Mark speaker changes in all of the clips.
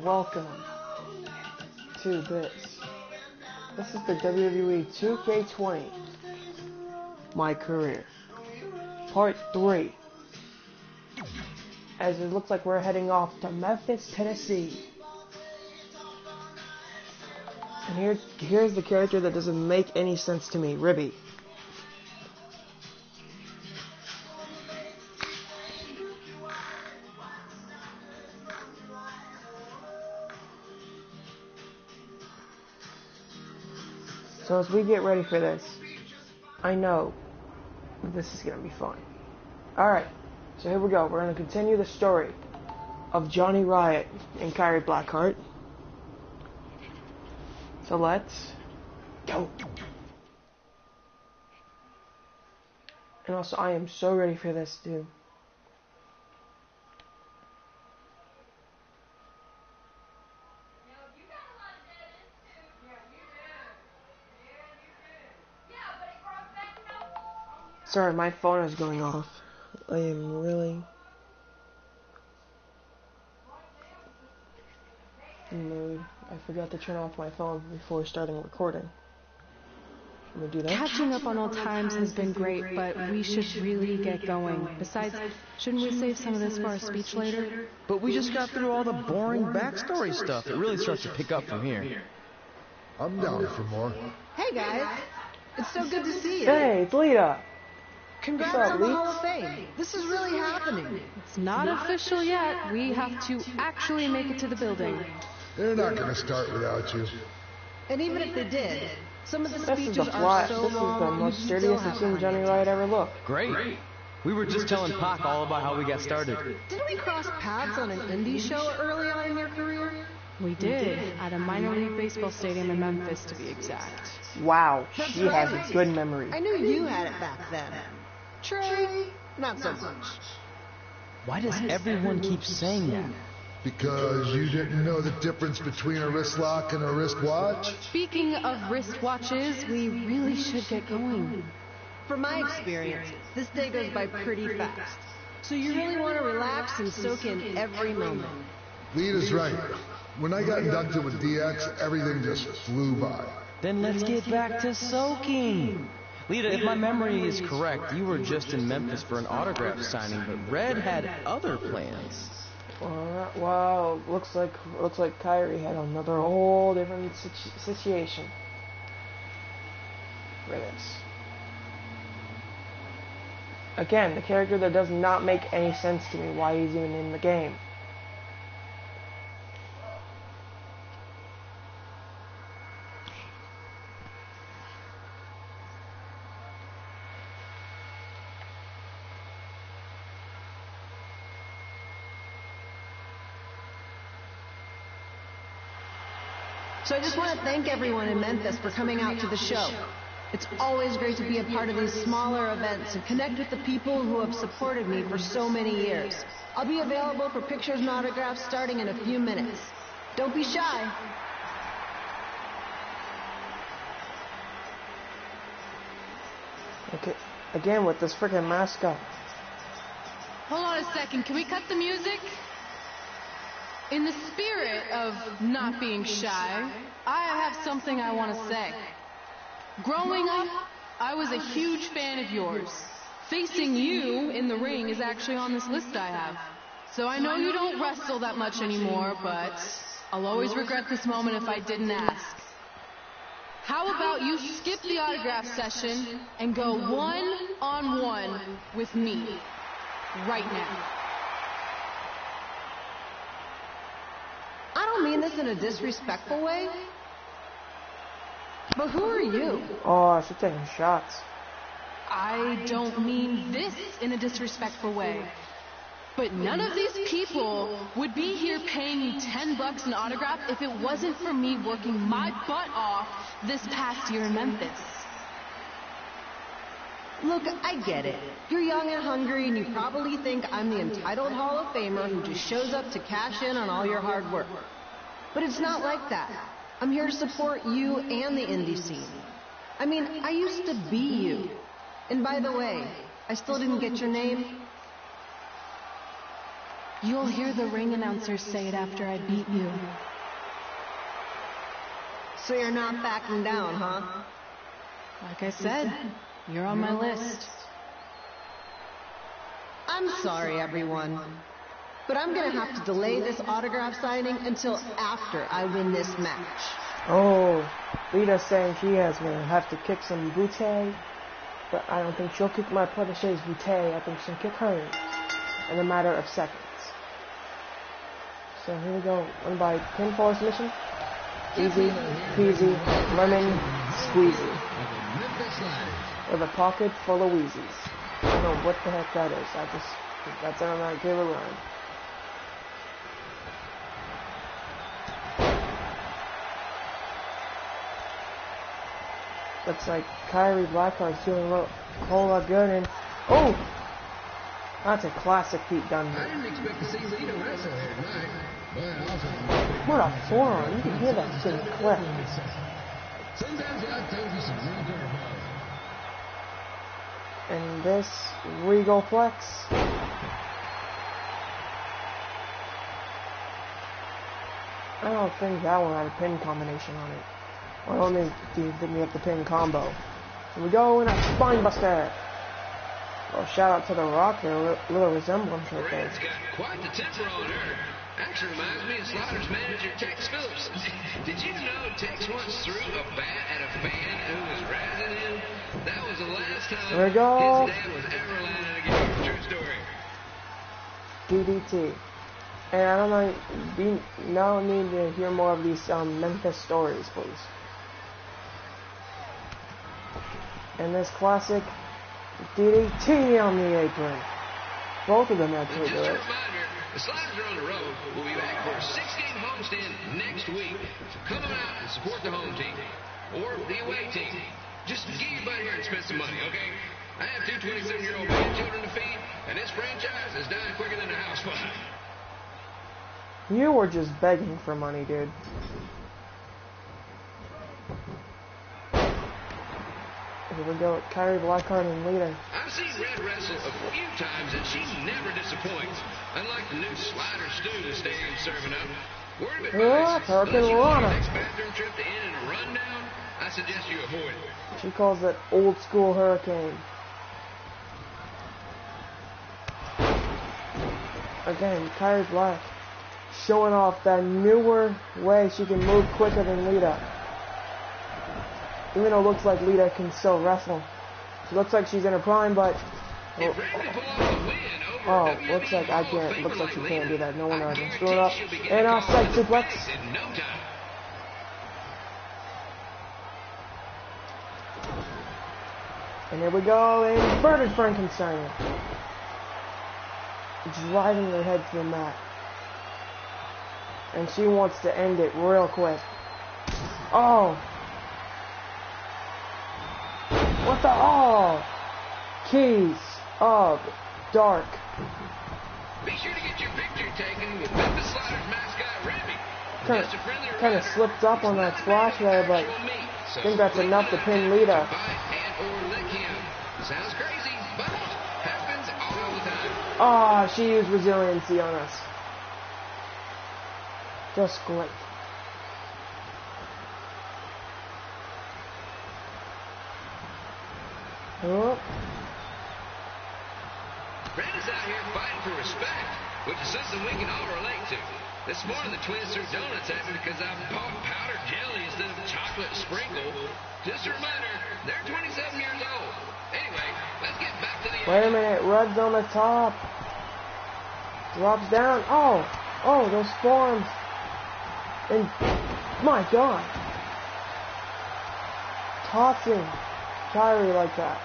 Speaker 1: welcome to this. This is the WWE 2K20, My Career, Part 3. As it looks like we're heading off to Memphis, Tennessee. And here's the character that doesn't make any sense to me, Ribby. So as we get ready for this, I know that this is going to be fun. Alright, so here we go. We're going to continue the story of Johnny Riott and Kairi Blackheart. So let's go. And also, I am so ready for this, dude. Sorry, my phone is going off. I am really mood. I forgot to turn off my phone before starting recording. Let me do that.
Speaker 2: Catching up on old times has been great, but we should really get going. Besides, shouldn't we save some of this for our speech later?
Speaker 3: But we just got through all the boring backstory stuff. It really starts to pick up from here.
Speaker 4: I'm down for more.
Speaker 5: Hey guys, it's so good to see you.
Speaker 1: Hey, it's Lita.
Speaker 5: Congrats on the Hall of Fame. This is really happening.
Speaker 2: It's not official yet. We have to actually make it to the building.
Speaker 4: They're not going to start without you.
Speaker 5: And even if they did, some of the
Speaker 1: This is
Speaker 5: speeches
Speaker 1: the
Speaker 5: are
Speaker 1: plot.
Speaker 5: so
Speaker 1: This is the
Speaker 5: long,
Speaker 1: most
Speaker 5: you
Speaker 1: sturdiest
Speaker 5: still
Speaker 1: I've seen
Speaker 5: have
Speaker 1: Johnny Riott ever look.
Speaker 3: Great. We were just telling Pac all about how we got started.
Speaker 5: Didn't we cross paths on an indie show early on in your career?
Speaker 2: We did, at a minor league baseball stadium in Memphis, to be exact.
Speaker 1: Wow, she has a good memory.
Speaker 5: I knew you had it back then. Trey, not so much.
Speaker 3: Why does everyone keep saying that?
Speaker 4: Because you didn't know the difference between a wrist lock and a wristwatch?
Speaker 2: Speaking of wristwatches, we really should get going.
Speaker 5: From my experience, this day goes by pretty fast. So you really want to relax and soak in every moment.
Speaker 4: Lita's right. When I got inducted with DX, everything just flew by.
Speaker 3: Then let's get back to soaking. Lita, if my memory is correct, you were just in Memphis for an autograph signing, but Red had other plans.
Speaker 1: Well, looks like Kairi had another whole different situation for this. Again, the character that does not make any sense to me. Why he's even in the game.
Speaker 5: So I just want to thank everyone in Memphis for coming out to the show. It's always great to be a part of these smaller events and connect with the people who have supported me for so many years. I'll be available for pictures and autographs starting in a few minutes. Don't be shy.
Speaker 1: Okay, again with this freaking mascot.
Speaker 2: Hold on a second, can we cut the music? In the spirit of not being shy, I have something I want to say. Growing up, I was a huge fan of yours. Facing you in the ring is actually on this list I have. So I know you don't wrestle that much anymore, but I'll always regret this moment if I didn't ask. How about you skip the autograph session and go one-on-one with me right now?
Speaker 5: I don't mean this in a disrespectful way, but who are you?
Speaker 1: Oh, she's taking shots.
Speaker 2: I don't mean this in a disrespectful way, but none of these people would be here paying me $10 an autograph if it wasn't for me working my butt off this past year in Memphis.
Speaker 5: Look, I get it. You're young and hungry, and you probably think I'm the entitled Hall of Famer who just shows up to cash in on all your hard work. But it's not like that. I'm here to support you and the indie scene. I mean, I used to be you. And by the way, I still didn't get your name.
Speaker 2: You'll hear the ring announcer say it after I beat you.
Speaker 5: So you're not backing down, huh?
Speaker 2: Like I said, you're on my list.
Speaker 5: I'm sorry, everyone. But I'm gonna have to delay this autograph signing until after I win this match.
Speaker 1: Oh, Lita's saying she has gonna have to kick some booty, but I don't think she'll kick my protégé's booty. I think she'll kick hers in a matter of seconds. So here we go. One by pinfall submission. Easy peasy, lemon squeezy. With a pocket full of wheezies. I don't know what the heck that is. That's on my favorite line. Looks like Kairi Blackheart's doing a whole lot good, and oh, that's a classic feat done.
Speaker 6: I didn't expect to see Lita wrestle here tonight, but also
Speaker 1: what a forearm! You can hear that thing click.
Speaker 6: sometimes life throws you some real curveballs.
Speaker 1: And this Regal Flex. I don't think that one had a pin combination on it. I don't think we have the pin combo. Here we go in a spine buster. Well, shout out to The Rock there, a little resemblance right there.
Speaker 7: Red's got quite the temper on her. Actually reminds me of Slaughter's manager, Tex Phillips. Did you know Tex once threw a bat at a fan who was razzing him? That was the last time
Speaker 1: There we go.
Speaker 7: his dad was ever allowed in a game. True story.
Speaker 1: DDT. And I don't know, we now need to hear more of these Memphis stories, please. And this classic DDT on the apron. Both of them had to do
Speaker 7: Just a
Speaker 1: it.
Speaker 7: reminder, the Sliders are on the road. We'll be back for a 6-game homestand next week. So come on out and support the home team. Or the away team. Just get your butt here and spend some money, okay? I have two 27-year-old grandchildren to feed, and this franchise is dying quicker than a house fire.
Speaker 1: You were just begging for money, dude. Here we go with Kairi Blackheart and Lita.
Speaker 7: I've seen Red wrestle a few times, and she never disappoints. Unlike the new Slider stew the stadium's serving up. Word of advice,
Speaker 1: Hurricane
Speaker 7: unless you want
Speaker 1: Rana.
Speaker 7: your next bathroom trip to end in a rundown, I suggest you avoid it.
Speaker 1: She calls it old school hurricane. Again, Kairi Black showing off that newer way she can move quicker than Lita. Even though it looks like Lita can still wrestle. She looks like she's in her prime, but oh, looks like I can't. Looks like she can't do that. No one knows. Screw it up. And offside suplex. And here we go, inverted Frankenstein. Driving her head to the mat. And she wants to end it real quick. Oh. What the? Oh. Keys of Dark.
Speaker 7: Be sure to get your picture taken with Memphis Sliders mascot Remy.
Speaker 1: Kind of slipped up on that splash there, but I think that's enough to pin Lita.
Speaker 7: Sounds crazy, but happens all the time.
Speaker 1: Ah, she used resiliency on us. Just great. Oh.
Speaker 7: Red is out here fighting for respect, which is something we can all relate to. This morning the twins threw donuts at me because I bought powdered jelly instead of chocolate sprinkle. Just a reminder, they're 27 years old. Anyway, let's get back to the
Speaker 1: Wait a minute, Red's on the top. Drops down. Oh, those forms. And my God, tossing Kairi like that.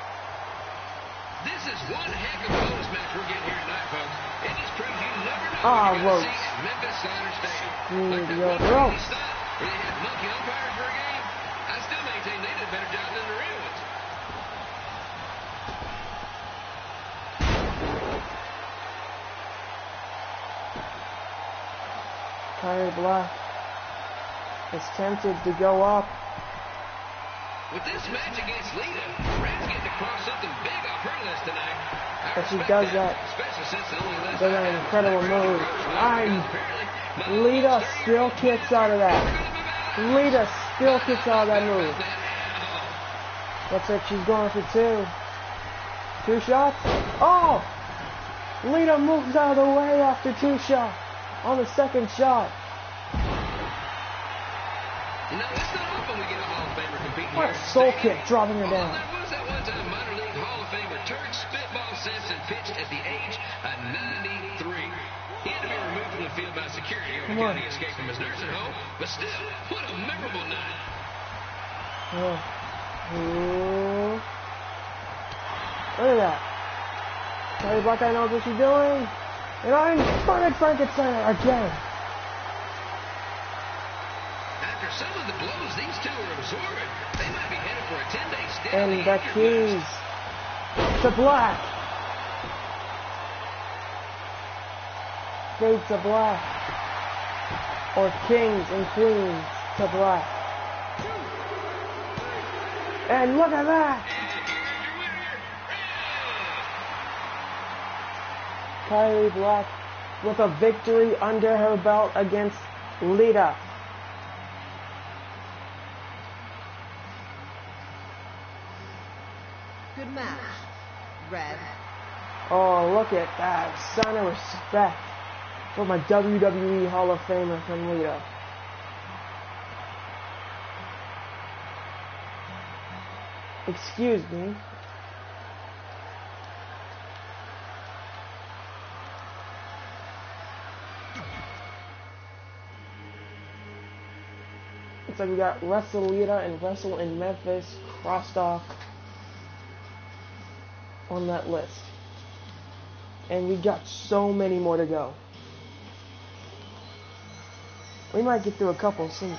Speaker 7: This is one heck of a bonus match we're getting here tonight, folks. It just proves you never know what you're going to see at Memphis Sliders Stadium. Like that one
Speaker 1: ropes.
Speaker 7: where they had monkey umpires for a game. I still maintain they did a better job than the real ones.
Speaker 1: Kairi Black is tempted to go up.
Speaker 7: With this match against Lita, Red's getting across something big off her list tonight.
Speaker 1: But she does that.
Speaker 7: Especially since the only list
Speaker 1: Does an incredible move. Lita still kicks out of that. Lita Still kicks out of that move. Looks like she's going for two. Two shots. Oh! Lita moves out of the way after two shots on the second shot.
Speaker 7: You know, it's not often we get a Hall of Famer competing
Speaker 1: What
Speaker 7: here.
Speaker 1: a soul kick, dropping her down.
Speaker 7: That was that one-time minor league Hall of Famer Turk Spitball Simpson pitched at the age of 93. He had to be removed from the field by security on account of the escape from his nursing home, but still, what a memorable night.
Speaker 1: Oh. Ooh. Look at that. Kairi Black Eye knows what she's doing. And I'm Bernard Frankenstein again.
Speaker 7: After some of the blows these two are absorbing, they might be headed for a 10-day stay.
Speaker 1: And the keys to black. Fade to black. Or kings and queens to black. And look at that. Kairi Black with a victory under her belt against Lita.
Speaker 5: Good match, Red.
Speaker 1: Oh, look at that. Sign of respect for my WWE Hall of Famer from Lita. Excuse me. It's like we got Wrestle Lita and Wrestle in Memphis crossed off on that list. And we got so many more to go. We might get through a couple since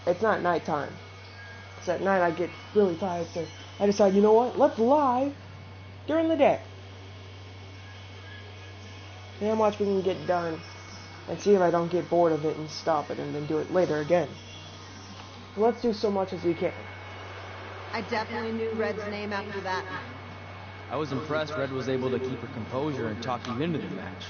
Speaker 1: it's not nighttime. Because at night I get really tired, so I decide, you know what? Let's live during the day. See how much we can get done and see if I don't get bored of it and stop it and then do it later again. Let's do so much as we can.
Speaker 5: I definitely knew Red's name after that.
Speaker 3: I was impressed Red was able to keep her composure and talk you into the match.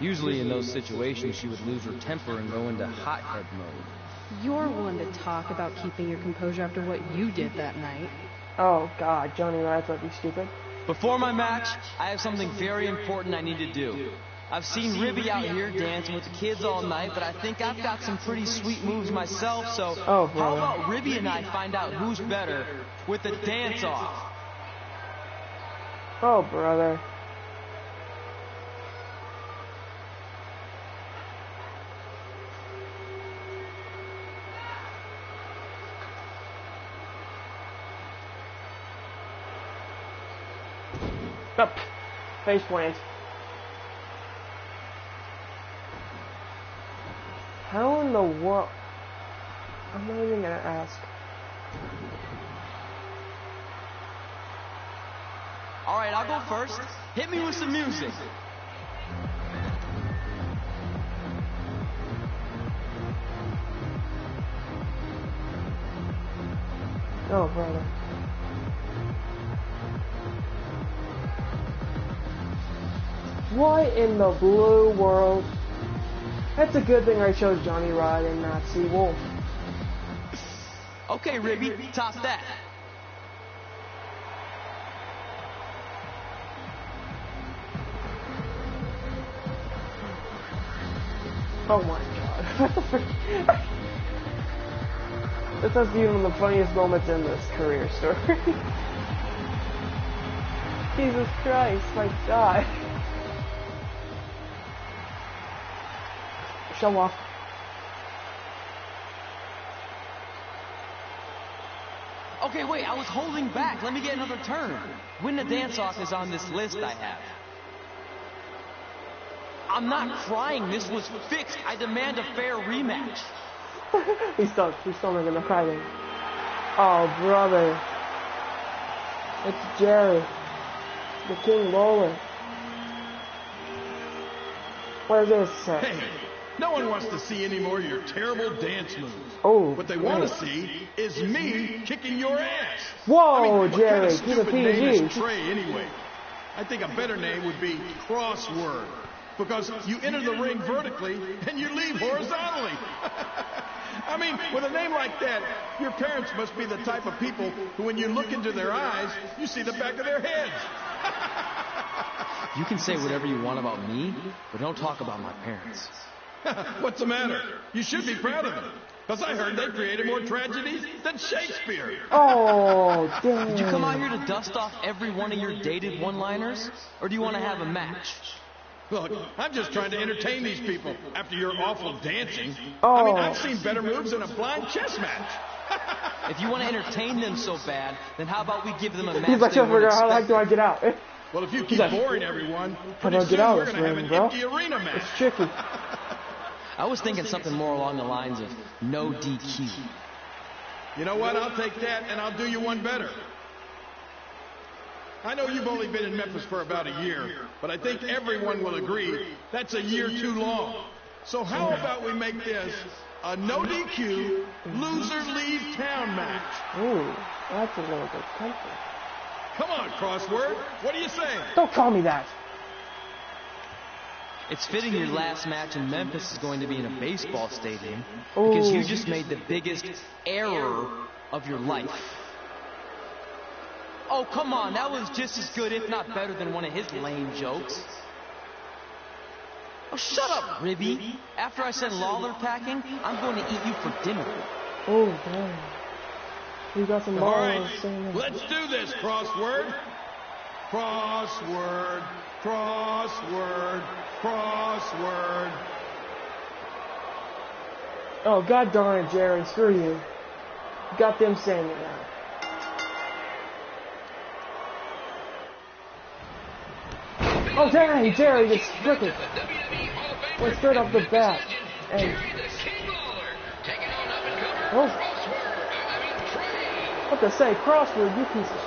Speaker 3: Usually in those situations she would lose her temper and go into hothead mode.
Speaker 2: You're one to talk about keeping your composure after what you did that night.
Speaker 1: Oh God, Johnny Riott, would be stupid.
Speaker 3: Before my match, I have something very important I need to do. I've seen Ribby out here dancing with the kids all night, but I think I've got some pretty sweet moves myself, so how about Ribby and I find out who's better with the dance-off?
Speaker 1: Oh, brother. Up. Face plant. How in the world? I'm not even gonna ask.
Speaker 3: Alright, I'll go first. Hit me with some music.
Speaker 1: Oh, brother. What in the blue world? That's a good thing I chose Johnny Riott and not C. Wolf.
Speaker 3: Okay, Ribby, top that.
Speaker 1: Oh my God. This has to be one of the funniest moments in this career story. Jesus Christ, my God. Show off.
Speaker 3: Okay, wait, I was holding back. Let me get another turn. Win the dance-off is on this list I have. I'm not crying. This was fixed. I demand a fair rematch.
Speaker 1: He's still not gonna cry then. Oh, brother. It's Jerry. The King Roller. What does this say?
Speaker 6: Hey, no one wants to see any more of your terrible dance moves.
Speaker 1: Oh,
Speaker 6: what they want to see is me kicking your ass.
Speaker 1: Whoa,
Speaker 6: I mean,
Speaker 1: Jerry,
Speaker 6: what kind of
Speaker 1: keep it
Speaker 6: stupid name
Speaker 1: PG.
Speaker 6: is Trey anyway? I think a better name would be Crossword, because you enter the ring vertically and you leave horizontally. I mean,
Speaker 8: mean, with a name like that, your parents must be the type of people who, when you look into their eyes, you see the back of their heads.
Speaker 3: You can say whatever you want about me, but don't talk about my parents.
Speaker 8: What's the matter? You should be proud of them. Because I heard they created more tragedies than Shakespeare.
Speaker 1: Oh, damn.
Speaker 3: Did you come out here to dust off every one of your dated one-liners? Or do you want to have a match?
Speaker 8: Look, I'm just trying to entertain these people after your awful dancing.
Speaker 1: Oh.
Speaker 8: I mean, I've seen better moves than a blind chess match.
Speaker 3: If you want to entertain them so bad, then how about we give them a match?
Speaker 1: He's like, how the heck do I get out?
Speaker 8: Well, if you keep boring everyone,
Speaker 1: how do I get out of this ring, bro?
Speaker 8: Arena match.
Speaker 1: It's tricky.
Speaker 3: I was thinking something more along the lines of no DQ.
Speaker 8: You know what? I'll take that, and I'll do you one better. I know you've only been in Memphis for about a year, but I think everyone will agree that's a year too long. So how about we make this a no DQ, loser leave town match?
Speaker 1: Ooh, that's a little bit tempting.
Speaker 8: Come on, Crossword. What do you say?
Speaker 1: Don't call me that.
Speaker 3: It's fitting your last match in Memphis is going to be in a baseball stadium because you just made the biggest error of your life. Oh, come on. That was just as good, if not better, than one of his lame jokes. Oh, shut up, Ribby. After I send Lawler packing, I'm going to eat you for dinner.
Speaker 1: Oh, damn. We got some
Speaker 8: All right,
Speaker 1: balls.
Speaker 8: let's do this, Crossword. Crossword, crossword, crossword.
Speaker 1: Oh, god darn it, Jerry. Screw you. Got them saying it now. Oh, dang, Jerry just frickin' went straight off the bat. And oh, what to say, Crossword, you piece of.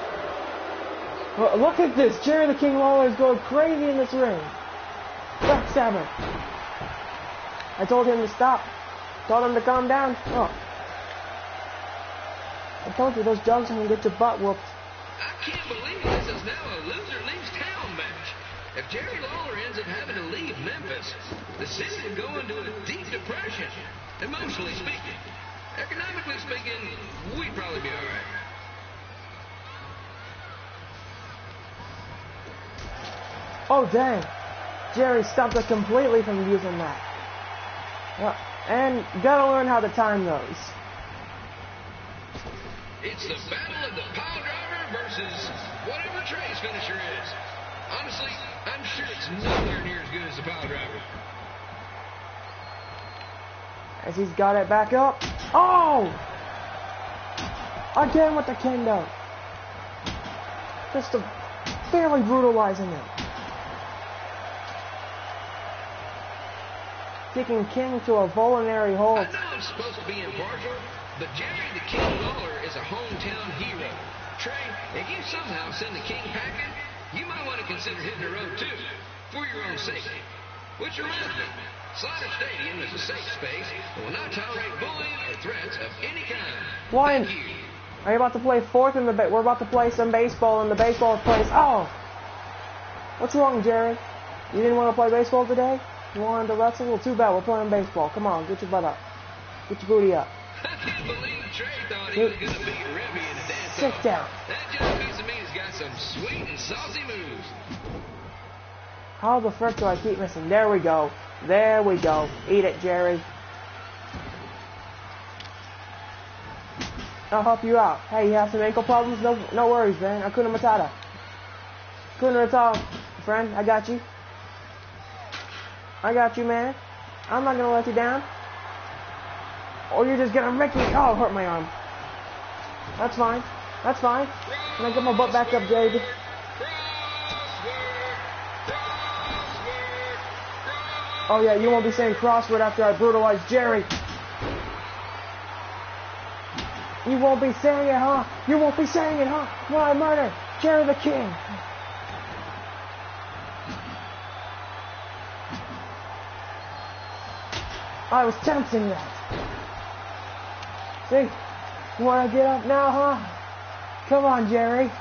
Speaker 1: Well, look at this. Jerry the King Lawler is going crazy in this ring. Backstabber. I told him to stop. Told him to calm down. Oh. I told you those dogs are going to get your butt whooped.
Speaker 7: I can't believe this is now a loser leaves town match. If Jerry Lawler ends up having to leave Memphis, the city would go into a deep depression. Emotionally speaking. Economically speaking, we'd probably be all right.
Speaker 1: Oh, dang. Jerry stopped us completely from using that. Well, and gotta learn how the time goes.
Speaker 7: It's the battle of the pile driver versus whatever Trey's finisher is. Honestly, I'm sure it's nowhere near as good as the pile driver.
Speaker 1: As he's got it back up. Oh! Again with the kendo. Just barely brutalizing him. Kicking King to a voluntary hold.
Speaker 7: I know I'm supposed to be impartial, but Jerry the King Lawler is a hometown hero. Trey, if you somehow send the King packing, you might want to consider hitting the road too, for your own safety. Which reminds me, Slider Stadium is a safe space and will not tolerate bullying or threats of any kind.
Speaker 1: Lion, are you about to play fourth in the we're about to play some baseball in the baseball place. Oh! What's wrong, Jerry? You didn't want to play baseball today? You wanted to wrestle? Well, too bad. We're playing baseball. Come on, get your butt up. Get your booty up.
Speaker 7: I can't believe Trey thought he was going to beat Ribby in a dance-off.
Speaker 1: Sit down.
Speaker 7: That young piece of meat has got some sweet and saucy moves.
Speaker 1: How the frick do I keep missing? There we go. There we go. Eat it, Jerry. I'll help you out. Hey, you have some ankle problems? No worries, man. Hakuna Matata. Hakuna Matata, friend. I got you. I got you, man. I'm not gonna let you down. Or you're just gonna make me. Oh, hurt my arm. That's fine. That's fine. Can I get my butt back up, David? Oh yeah, you won't be saying crossword after I brutalize Jerry. You won't be saying it, huh? You won't be saying it, huh? When I murder Jerry the King. I was tempting that. See? You wanna get up now, huh? Come on, Jerry.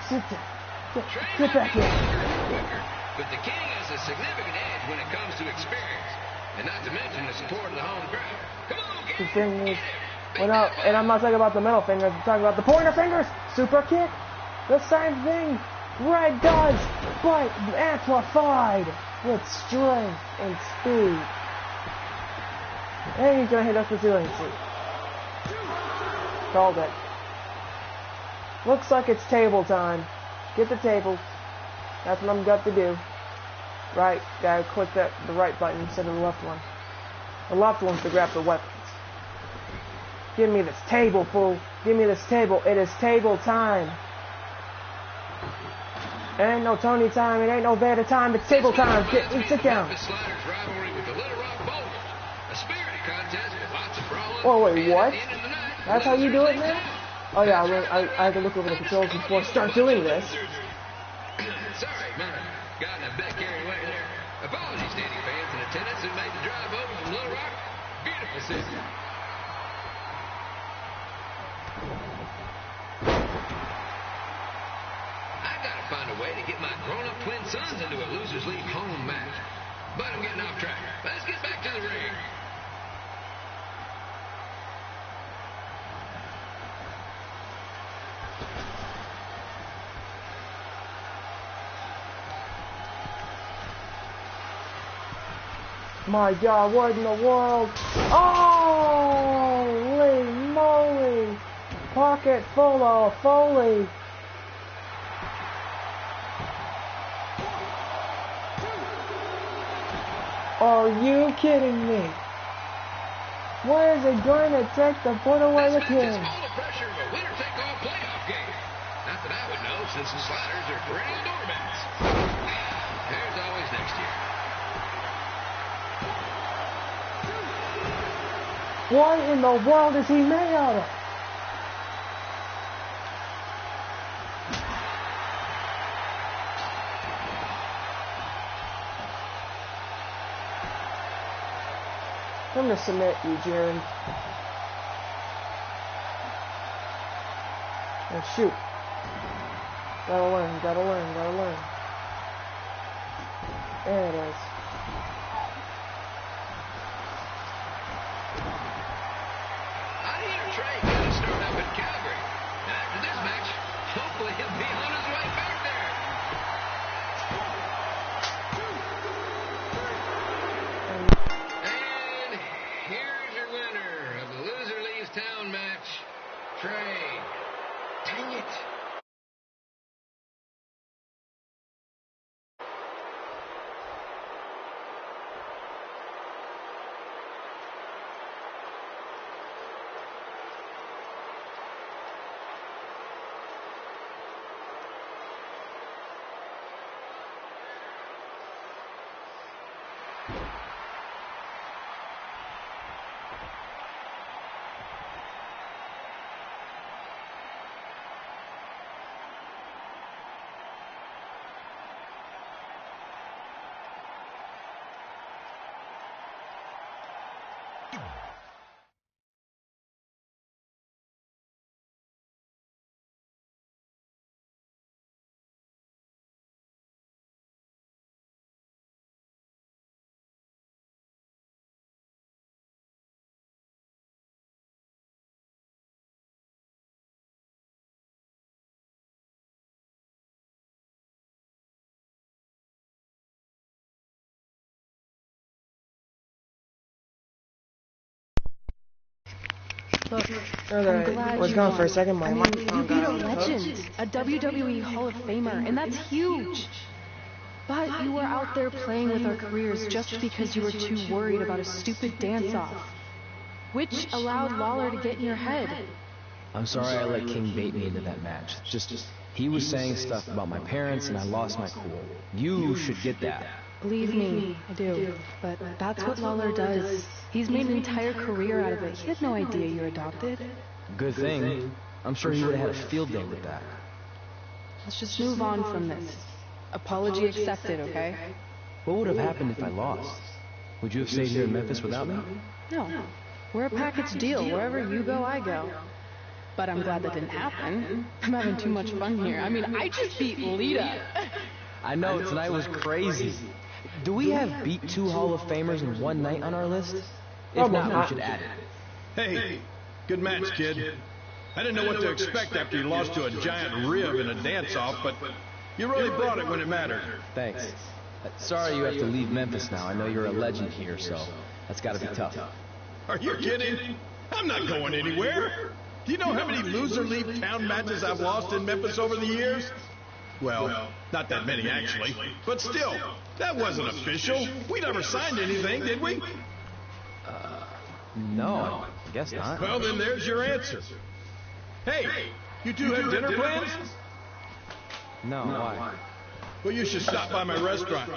Speaker 1: Sit down. Get back here.
Speaker 7: but the King has a significant edge when it comes to experience, and not to mention the support of the home crowd. Come on, King!
Speaker 1: The thing is, well, no, and I'm not talking about the middle fingers, I'm talking about the pointer fingers! Super kick! The same thing Red does, but amplified with strength and speed. And he's gonna hit us with resiliency. Called it. Looks like it's table time. Get the table. That's what I'm got to do. Right, gotta click the right button instead of the left one. The left one's to grab the weapons. Give me this table, fool. Give me this table. It is table time. It ain't no Tony time. It ain't no Vader time. It's table time. Sit down. Oh, wait, what? That's how you do it now? Oh, yeah, I had to look over the controls before I start doing this.
Speaker 7: Sorry, man. Gotten a bit carried away there. Apologies to any fans in attendance who made the drive over from Little Rock. Beautiful city. I gotta find a way to get my grown-up twin sons into a Losers League home match. But I'm getting off track. Let's get back to the ring.
Speaker 1: My God, what in the world? Holy moly! Pocket full of Foley. Are you kidding me? What is it going to take to put away the King?
Speaker 7: This match is all the pressure of a winner-take-all playoff game. Not that I would know, since the Sliders are perennial doormats. There's always next year.
Speaker 1: What in the world is he made out of? I'm gonna submit you, Jared. Now shoot. Gotta learn, gotta learn, gotta learn. There it is.
Speaker 7: Trey gonna start up in Calgary. After this match, hopefully he'll be on his way back there. And here's your winner of the Loser Leaves Town match, Trey. Dang it.
Speaker 2: Look,
Speaker 1: I'm glad was gone for a second. My microphone
Speaker 2: you beat a legend, a WWE Hall of Famer, and that's huge. But you were out there playing with our careers just because you were too worried about a stupid dance-off, which allowed Lawler to get in your head.
Speaker 9: I'm sorry I let King bait me into that match. He was saying stuff about my parents and I lost my cool. You should get that.
Speaker 2: Believe me, I do. But that's what Lawler does. He's made an entire career out of it. He had no idea you're adopted.
Speaker 9: Good thing. I'm sure he would have had a field day with that.
Speaker 2: Let's just move on from this. Apology accepted, okay?
Speaker 9: What would have happened if I lost? Would you have stayed here in Memphis without me?
Speaker 2: No. We're a package deal. Wherever you go, I go. But I'm glad that didn't happen. I'm having too much fun here. I mean, I just beat Lita.
Speaker 9: I know, tonight was crazy. Do we have beat 2 Hall of Famers in one night on our list? If not, we should add it.
Speaker 8: Hey, good match, kid. I didn't know what to expect after you lost to a giant rib in a dance-off, but you really brought it when it mattered.
Speaker 9: Thanks. Sorry you have to leave Memphis now. I know you're a legend here, so that's gotta be tough.
Speaker 8: Are you kidding? I'm not going anywhere. Do you know how many loser-leave town matches I've lost in Memphis over the years? Well, not that many actually, but still, that wasn't official. We never signed anything, did we?
Speaker 9: No, I guess not.
Speaker 8: Well, then there's your answer. Hey, you two have dinner plans?
Speaker 9: No, why?
Speaker 8: Well, you should stop by my restaurant.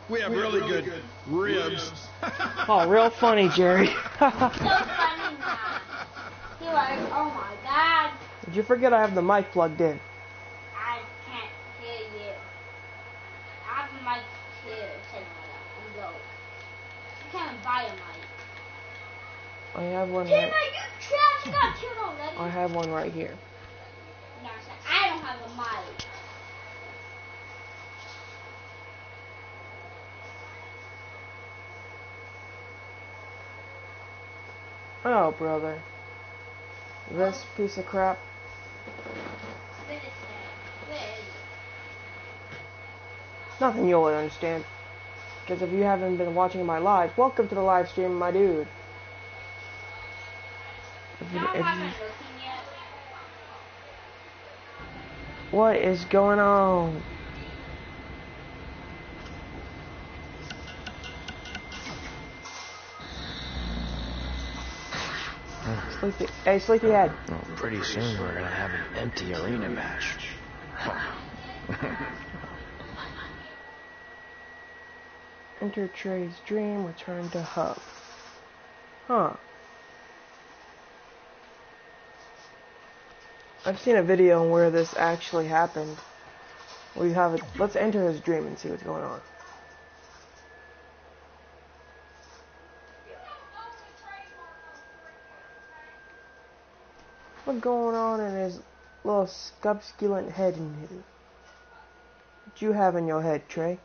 Speaker 8: We have really good ribs.
Speaker 1: Oh, real funny, Jerry.
Speaker 10: So funny, man. He like, oh my god.
Speaker 1: Did you forget I have the mic plugged in?
Speaker 10: I can't hear you. I have a mic here, check it out. You can't buy a mic.
Speaker 1: I have one
Speaker 10: Tina,
Speaker 1: right.
Speaker 10: you trash got killed already.
Speaker 1: I have one right here.
Speaker 10: No, I don't have a mic.
Speaker 1: Oh, brother. This piece of crap.
Speaker 10: Finish it. Where is it?
Speaker 1: Nothing you'll understand. Because if you haven't been watching my live, welcome to the live stream, my dude.
Speaker 10: No, I haven't looking yet.
Speaker 1: What is going on? Sleepy. Hey, Sleepyhead.
Speaker 9: Well, pretty soon we're gonna have an empty arena match.
Speaker 1: Enter Trey's dream, return to hub. Huh. I've seen a video where this actually happened. We have it. Let's enter his dream and see what's going on. What's going on in his little scupsculent head in here? What you have in your head, Trey?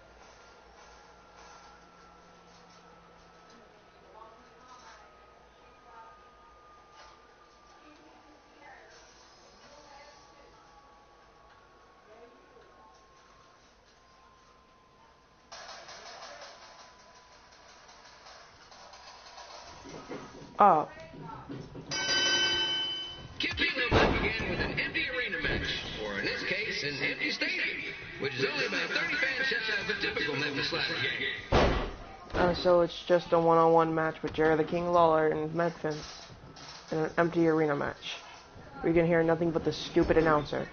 Speaker 1: Oh.
Speaker 7: Kid Pilo back again with an empty arena match, or in this case, an empty stadium, which is only about 30 fans shy of a typical Memphis Latin game.
Speaker 1: So it's just a one-on-one match with Jerry the King Lawler and Memphis in an empty arena match. We can hear nothing but the stupid announcer.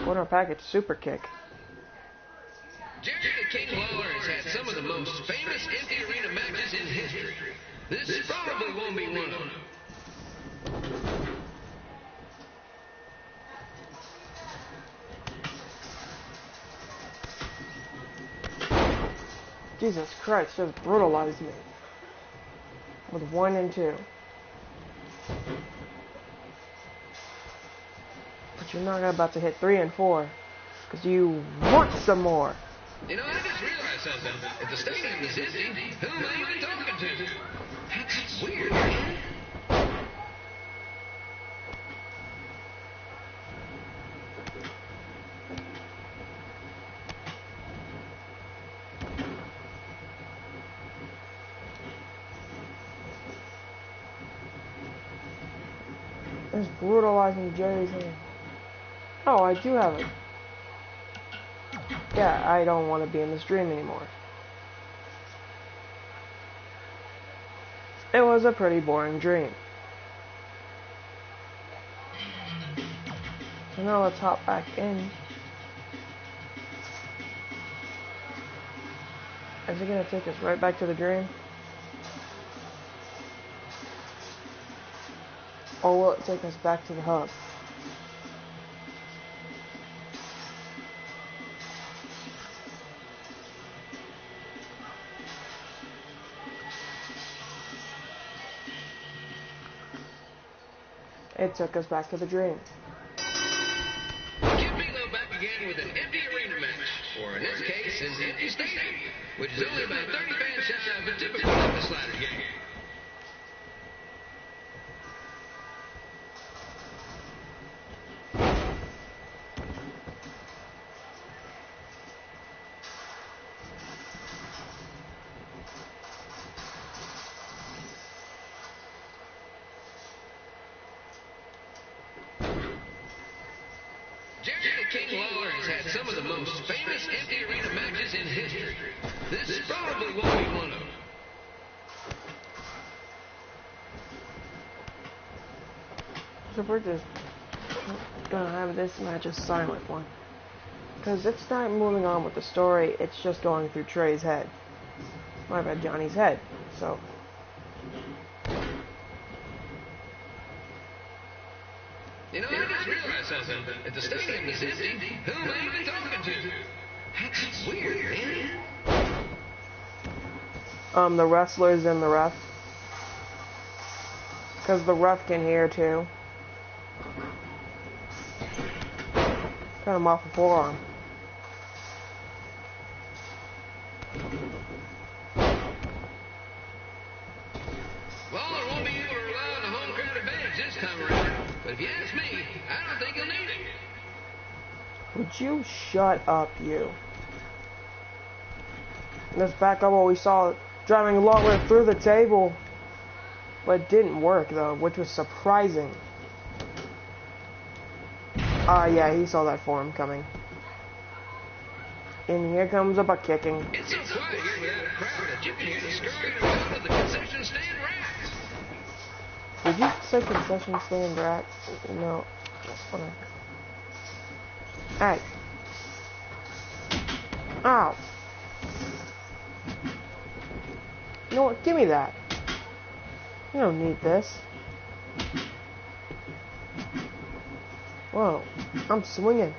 Speaker 1: Corner package super kick.
Speaker 7: Jerry the King Lawler has had some of the most famous empty arena matches in history. This probably won't be one of them.
Speaker 1: Jesus Christ, just brutalized me. With 1 and 2. But you're not about to hit 3 and 4. Because you want some more.
Speaker 7: You know, I just realized something. If the stadium is empty, who am I even talking to? That's weird, man.
Speaker 1: It's brutalizing Jerry's hand. Oh, I do have it. Yeah, I don't want to be in this dream anymore. It was a pretty boring dream. So now let's hop back in. Is it going to take us right back to the dream? Or will it take us back to the hub? It took us back to the dream.
Speaker 7: Get Milo back again with an empty arena match, or in this case, an empty stadium, which is only about 30 fans shy of a typical Memphis Slider game. King Lawler has had some of the most famous empty arena matches in history. This probably won't be one of them.
Speaker 1: So we're just gonna have this match a silent one. Because it's not moving on with the story, it's just going through Trey's head. I've had Johnny's head, so...
Speaker 7: You know, I just realized something. If the stadium is empty, who am I even talking to? That's weird, man.
Speaker 1: The wrestlers and the ref. Because the ref can hear, too. Cut him off a forearm.
Speaker 7: Lawler won't be able to rely on the home crowd advantage this time around. But if you ask me, I don't think he'll need it.
Speaker 1: Would you shut up, you? Let's back up what we saw driving Lawler through the table. But it didn't work, though, which was surprising. Yeah, he saw that form coming. And here comes a butt kicking.
Speaker 7: It's so quiet here without a crowd that you can hear the scurrying around of the concession stand rats.
Speaker 1: Did you say concession stand rat? No. Whatever. Hey. Ow. You know what? Give me that. You don't need this. Whoa. I'm swinging.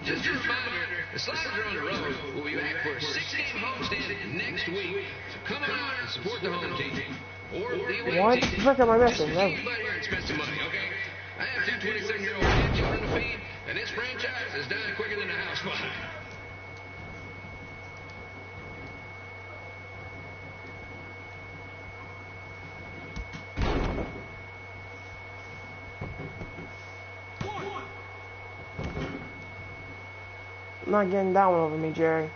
Speaker 7: Just a reminder, the Sliders are on the road. We'll be back for a 6-game homestand next week. So come on out and support the home team. Or the away team.
Speaker 1: What the frick am I missing?
Speaker 7: Just get here and spend some money, okay? I have two 27-year-old grandchildren to feed, and this franchise is dying quicker than a house fire.
Speaker 1: I'm not getting that one over me, Jerry.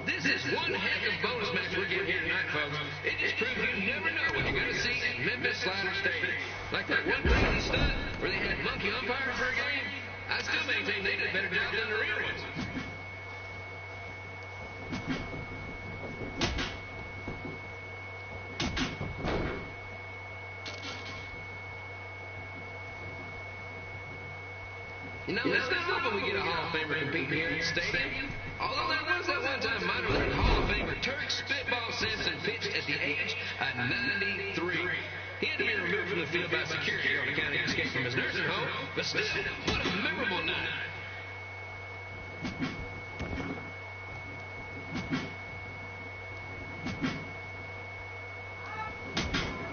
Speaker 7: This is one heck of bonus match we're getting here tonight, folks. It just proves you never know what you're going to see at Memphis Slider Stadium. Like that one crazy stunt where they had monkey umpires for a game. I still maintain they did a better job than the real ones. You know, it's not often we get a Hall of Famer competing here at the stadium. Although there was that one time minor league Hall of Famer Turk Spitball Simpson pitched at the age of 93. He had to be removed from the field by security on account of his escape from his nursing home. But still, what a memorable night.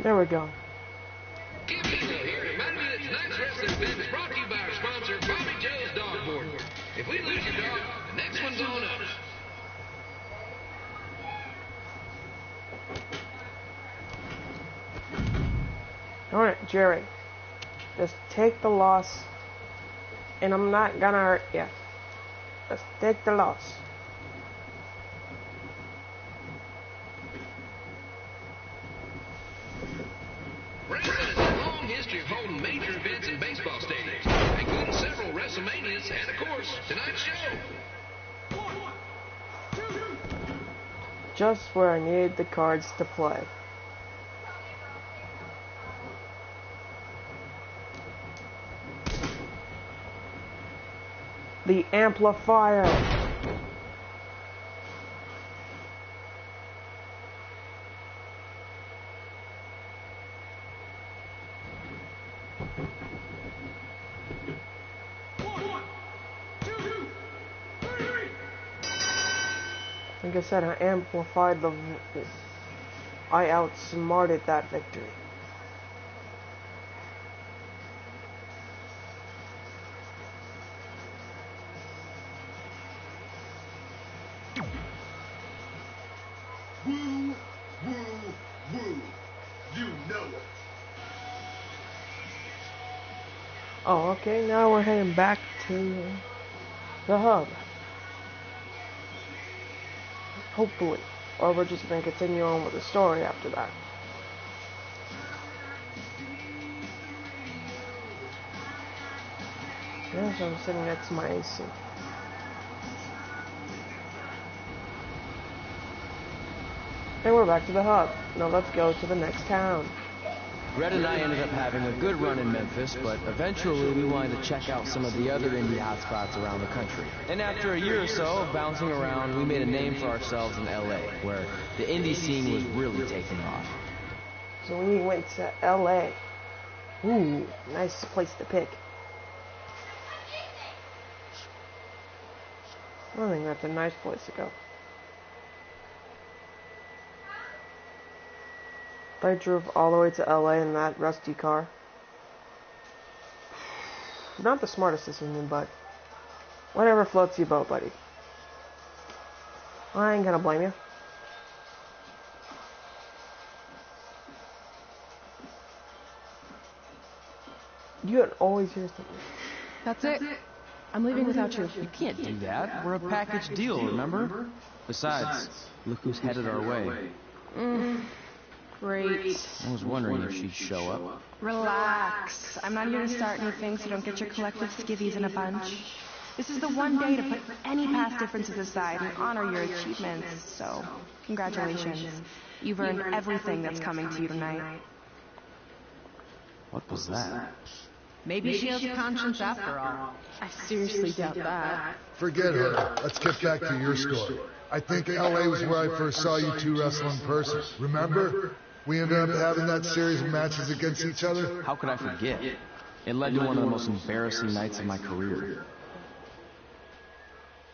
Speaker 1: There we go.
Speaker 7: Give me a here. Remind me that tonight's wrestling event is brought to you by our sponsor, Bobby Joe's Dog Board. If we lose your dog, the next one's on us.
Speaker 1: Alright, Jerry. Just take the loss. And I'm not gonna hurt you. Just take the loss.
Speaker 7: Wrestling has a long history of holding major events in baseball stadiums, including several WrestleManias and, of course, tonight's show.
Speaker 1: Just where I needed the cards to play. The amplifier. Like I said, I amplified I outsmarted that victory.
Speaker 4: Woo, woo, woo. You know it.
Speaker 1: Oh, okay, now we're heading back to the hub. Hopefully. Or we're just going to continue on with the story after that. Yeah, so I'm sitting next to my AC. And we're back to the hub. Now let's go to the next town.
Speaker 9: Red and I ended up having a good run in Memphis, but eventually we wanted to check out some of the other indie hotspots around the country. And after a year or so of bouncing around, we made a name for ourselves in LA, where the indie scene was really taking off.
Speaker 1: So we went to LA. Ooh, nice place to pick. I think that's a nice place to go. I drove all the way to LA in that rusty car. Not the smartest decision, but whatever floats your boat, buddy. I ain't gonna blame you. You can always hear something.
Speaker 2: That's it. I'm leaving without you.
Speaker 9: You can't do that. We're a package deal, remember? Besides, look who's headed our way.
Speaker 2: Great.
Speaker 9: I was wondering if she'd show up.
Speaker 2: Relax. I'm not here to start anything, so don't get your collective skivvies in a bunch. This is the one day to put any past differences aside and honor your achievements, so congratulations. You've earned everything that's coming to you tonight.
Speaker 9: What was that?
Speaker 5: Maybe she has a conscience after all.
Speaker 2: I seriously doubt that.
Speaker 4: Forget her. Let's get back to your score. I think LA was where I first saw you two wrestle in person. Remember? We ended up having that series of matches against each other.
Speaker 9: How could I forget? It led to one of the most embarrassing nights of my career.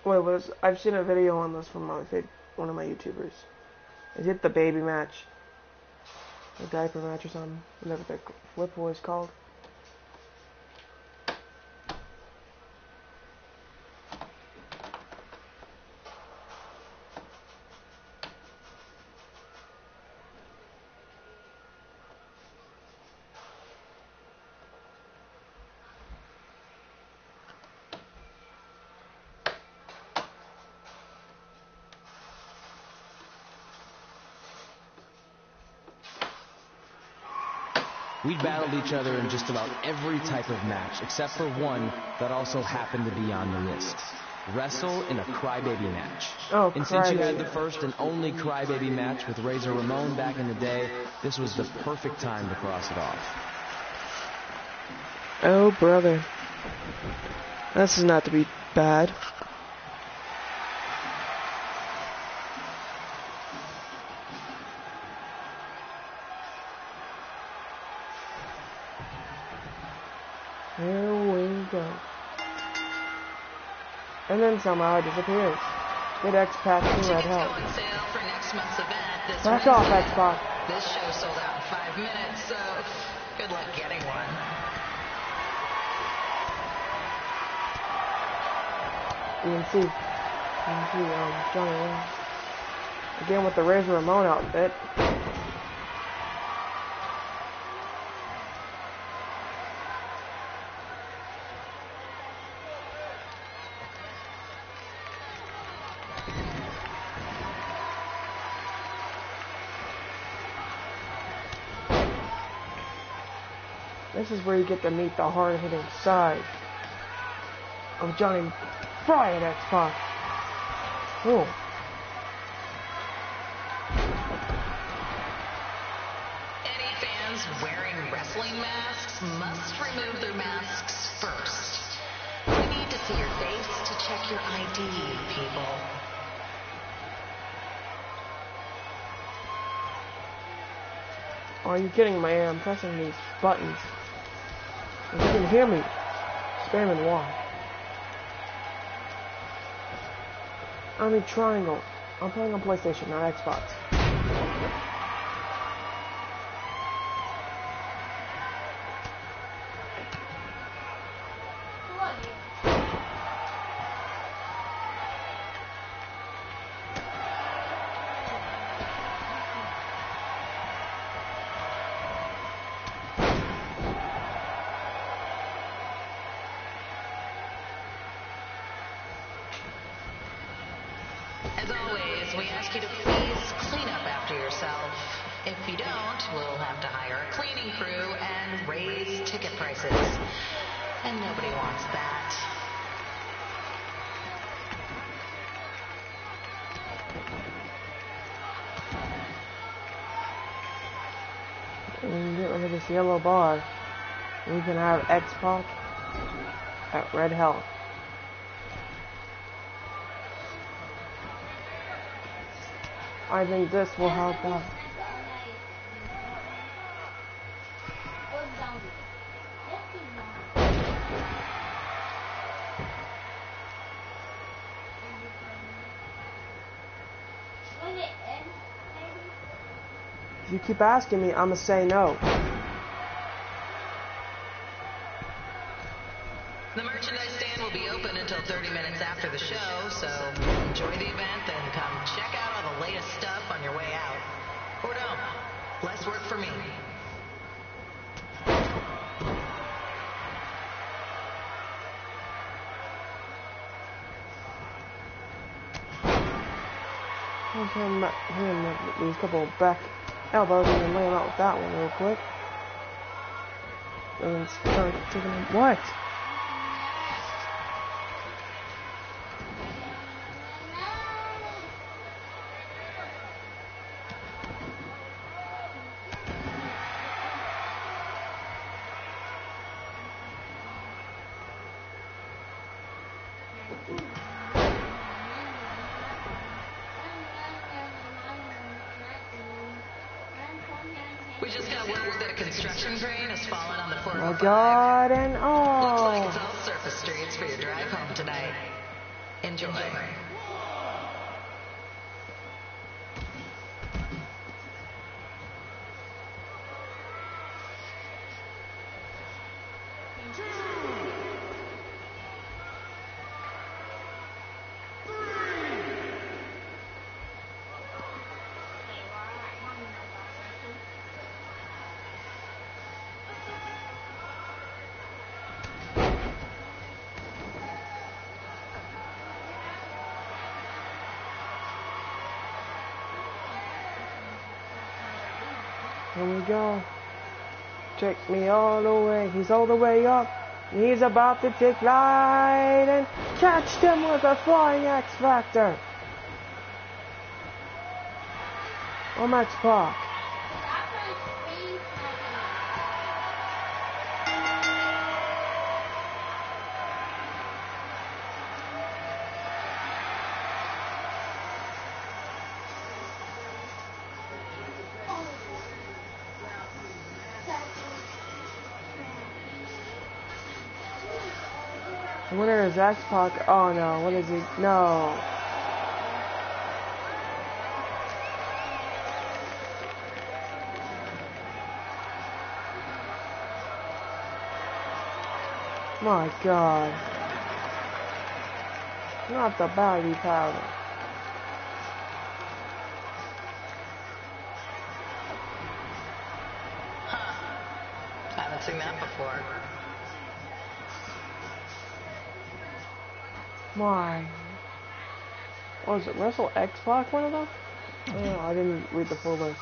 Speaker 1: Wait, I've seen a video on this from one of my YouTubers. Is it the baby match? The diaper match or something? Whatever the flip was called.
Speaker 9: We'd battled each other in just about every type of match, except for one that also happened to be on the list. Wrestle in a crybaby match.
Speaker 1: Oh,
Speaker 9: and since you had the first and only crybaby match with Razor Ramon back in the day, this was the perfect time to cross it off.
Speaker 1: Oh, brother. This is not to be bad. Here we go. And then somehow it disappears. Get X-Pac to Red Hell. Back off, X-Pac.
Speaker 11: This show sold out in 5 minutes, so good luck getting one.
Speaker 1: You can see Johnny again with the Razor Ramon outfit. This is where you get to meet the hard-hitting side of Johnny Riott X-Pac. Cool.
Speaker 11: Any fans wearing wrestling masks must remove their masks first. We need to see your face to check your ID, people.
Speaker 1: Are you kidding me? I'm pressing these buttons. You can hear me spamming why. I mean triangle. I'm playing on PlayStation, not Xbox.
Speaker 11: As always, we ask you to please clean up after yourself. If you don't, we'll have to hire a cleaning crew and raise ticket prices. And nobody wants that.
Speaker 1: We can get rid of this yellow bar. We can have X-Pac at Red Hell. I think this will help out. If you keep asking me, I'ma say no.
Speaker 11: The merchandise stand will be open until 30 minutes after the show, so enjoy the event and come check out all the latest stuff on your way out. Or don't. Less work for me.
Speaker 1: These couple back elbows and then lay him out with that one real quick. And then start taking him. What?
Speaker 11: We just got word that a construction crane has fallen on the 405.
Speaker 1: Oh my God, and
Speaker 11: Looks
Speaker 1: oh.
Speaker 11: like it's all surface streets for your drive home tonight. Enjoy.
Speaker 1: Here we go. Take me all the way. He's all the way up. He's about to take flight and catch them with a flying X Factor. X-Pac. The winner is X-Pac. Oh no, what is he? No. My God. Not the baggy powder.
Speaker 11: Huh. Haven't seen that before.
Speaker 1: Why? Was it Wrestle X-Pac one of them? Oh, I didn't read the full list.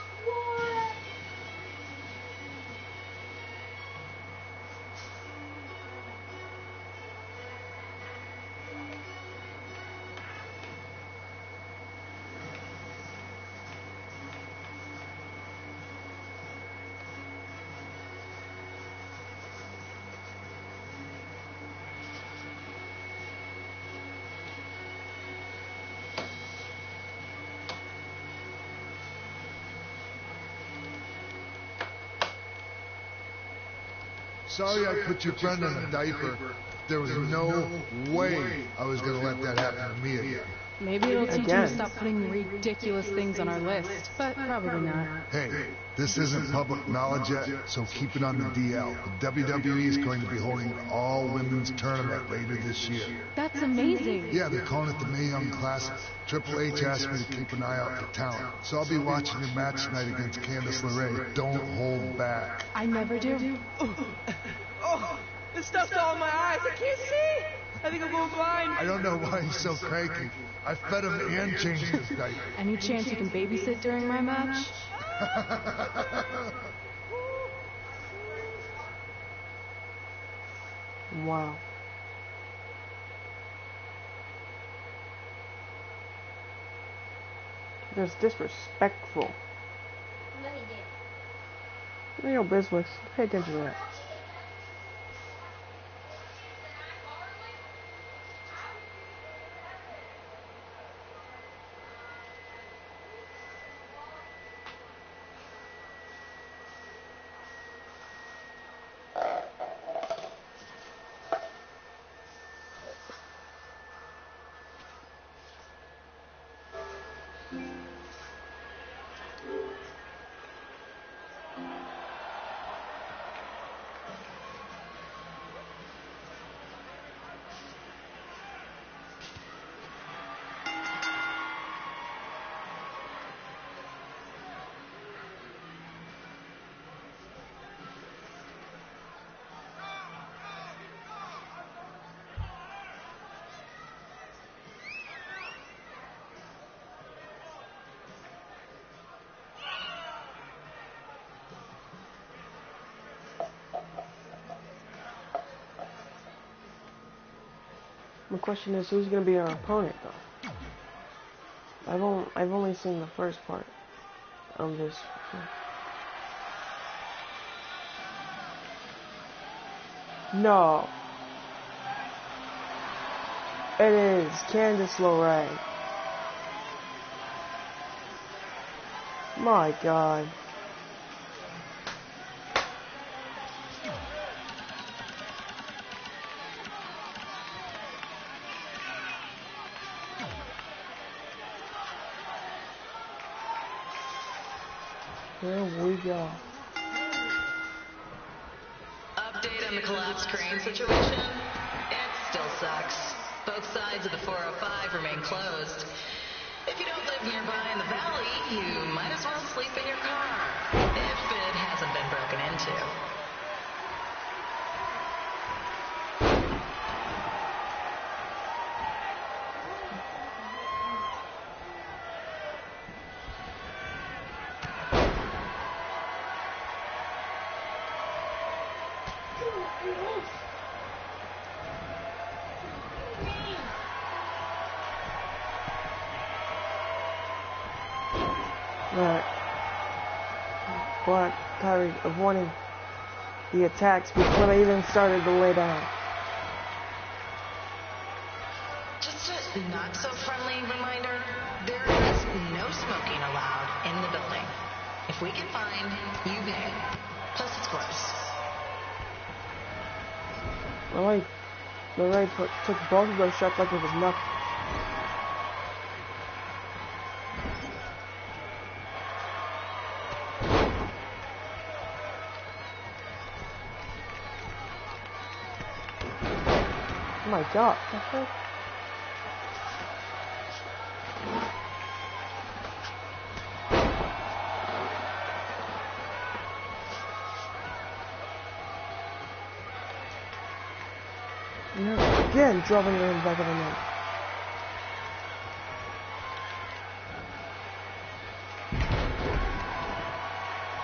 Speaker 4: Sorry I put your friend in a diaper. There was no way I was going to let that happen to me again.
Speaker 2: Maybe it'll teach you to stop putting ridiculous things on our list, but probably not.
Speaker 4: Hey, this isn't public knowledge yet, so keep it on the DL. The WWE is going to be holding an all-women's tournament later this year.
Speaker 2: That's amazing.
Speaker 4: Yeah, they're calling it the Mae Young Classic. Triple H asked me to keep an eye out for talent, so I'll be watching your match tonight against Candice LeRae. Don't hold back.
Speaker 2: I never do.
Speaker 3: Oh, this stuff's all in my eyes. I can't see. I think I'm going blind.
Speaker 4: I don't know why he's so cranky. I fed him and changed his diaper.
Speaker 2: Any chance you can babysit during my match?
Speaker 1: Wow. That's disrespectful.
Speaker 10: No, he did.
Speaker 1: Your business. Pay attention to that. The question is, who's going to be our opponent, though? I've only seen the first part of this. No. It is Candice LeRae. My God. Here we go.
Speaker 11: Update on the collapsed crane situation? It still sucks. Both sides of the 405 remain closed. If you don't live nearby in the valley, you might as well sleep in your car. If it hasn't been broken into.
Speaker 1: Alright. Black, Kairi, avoiding the attacks before they even started to lay down.
Speaker 11: Just a not so friendly reminder, there is no smoking allowed in the building. If we get fined, you pay. Plus it's gross.
Speaker 1: LeRae took both of those shots like it was nothing. Oh my God, what the heck? Again, dropping her in the back of the net.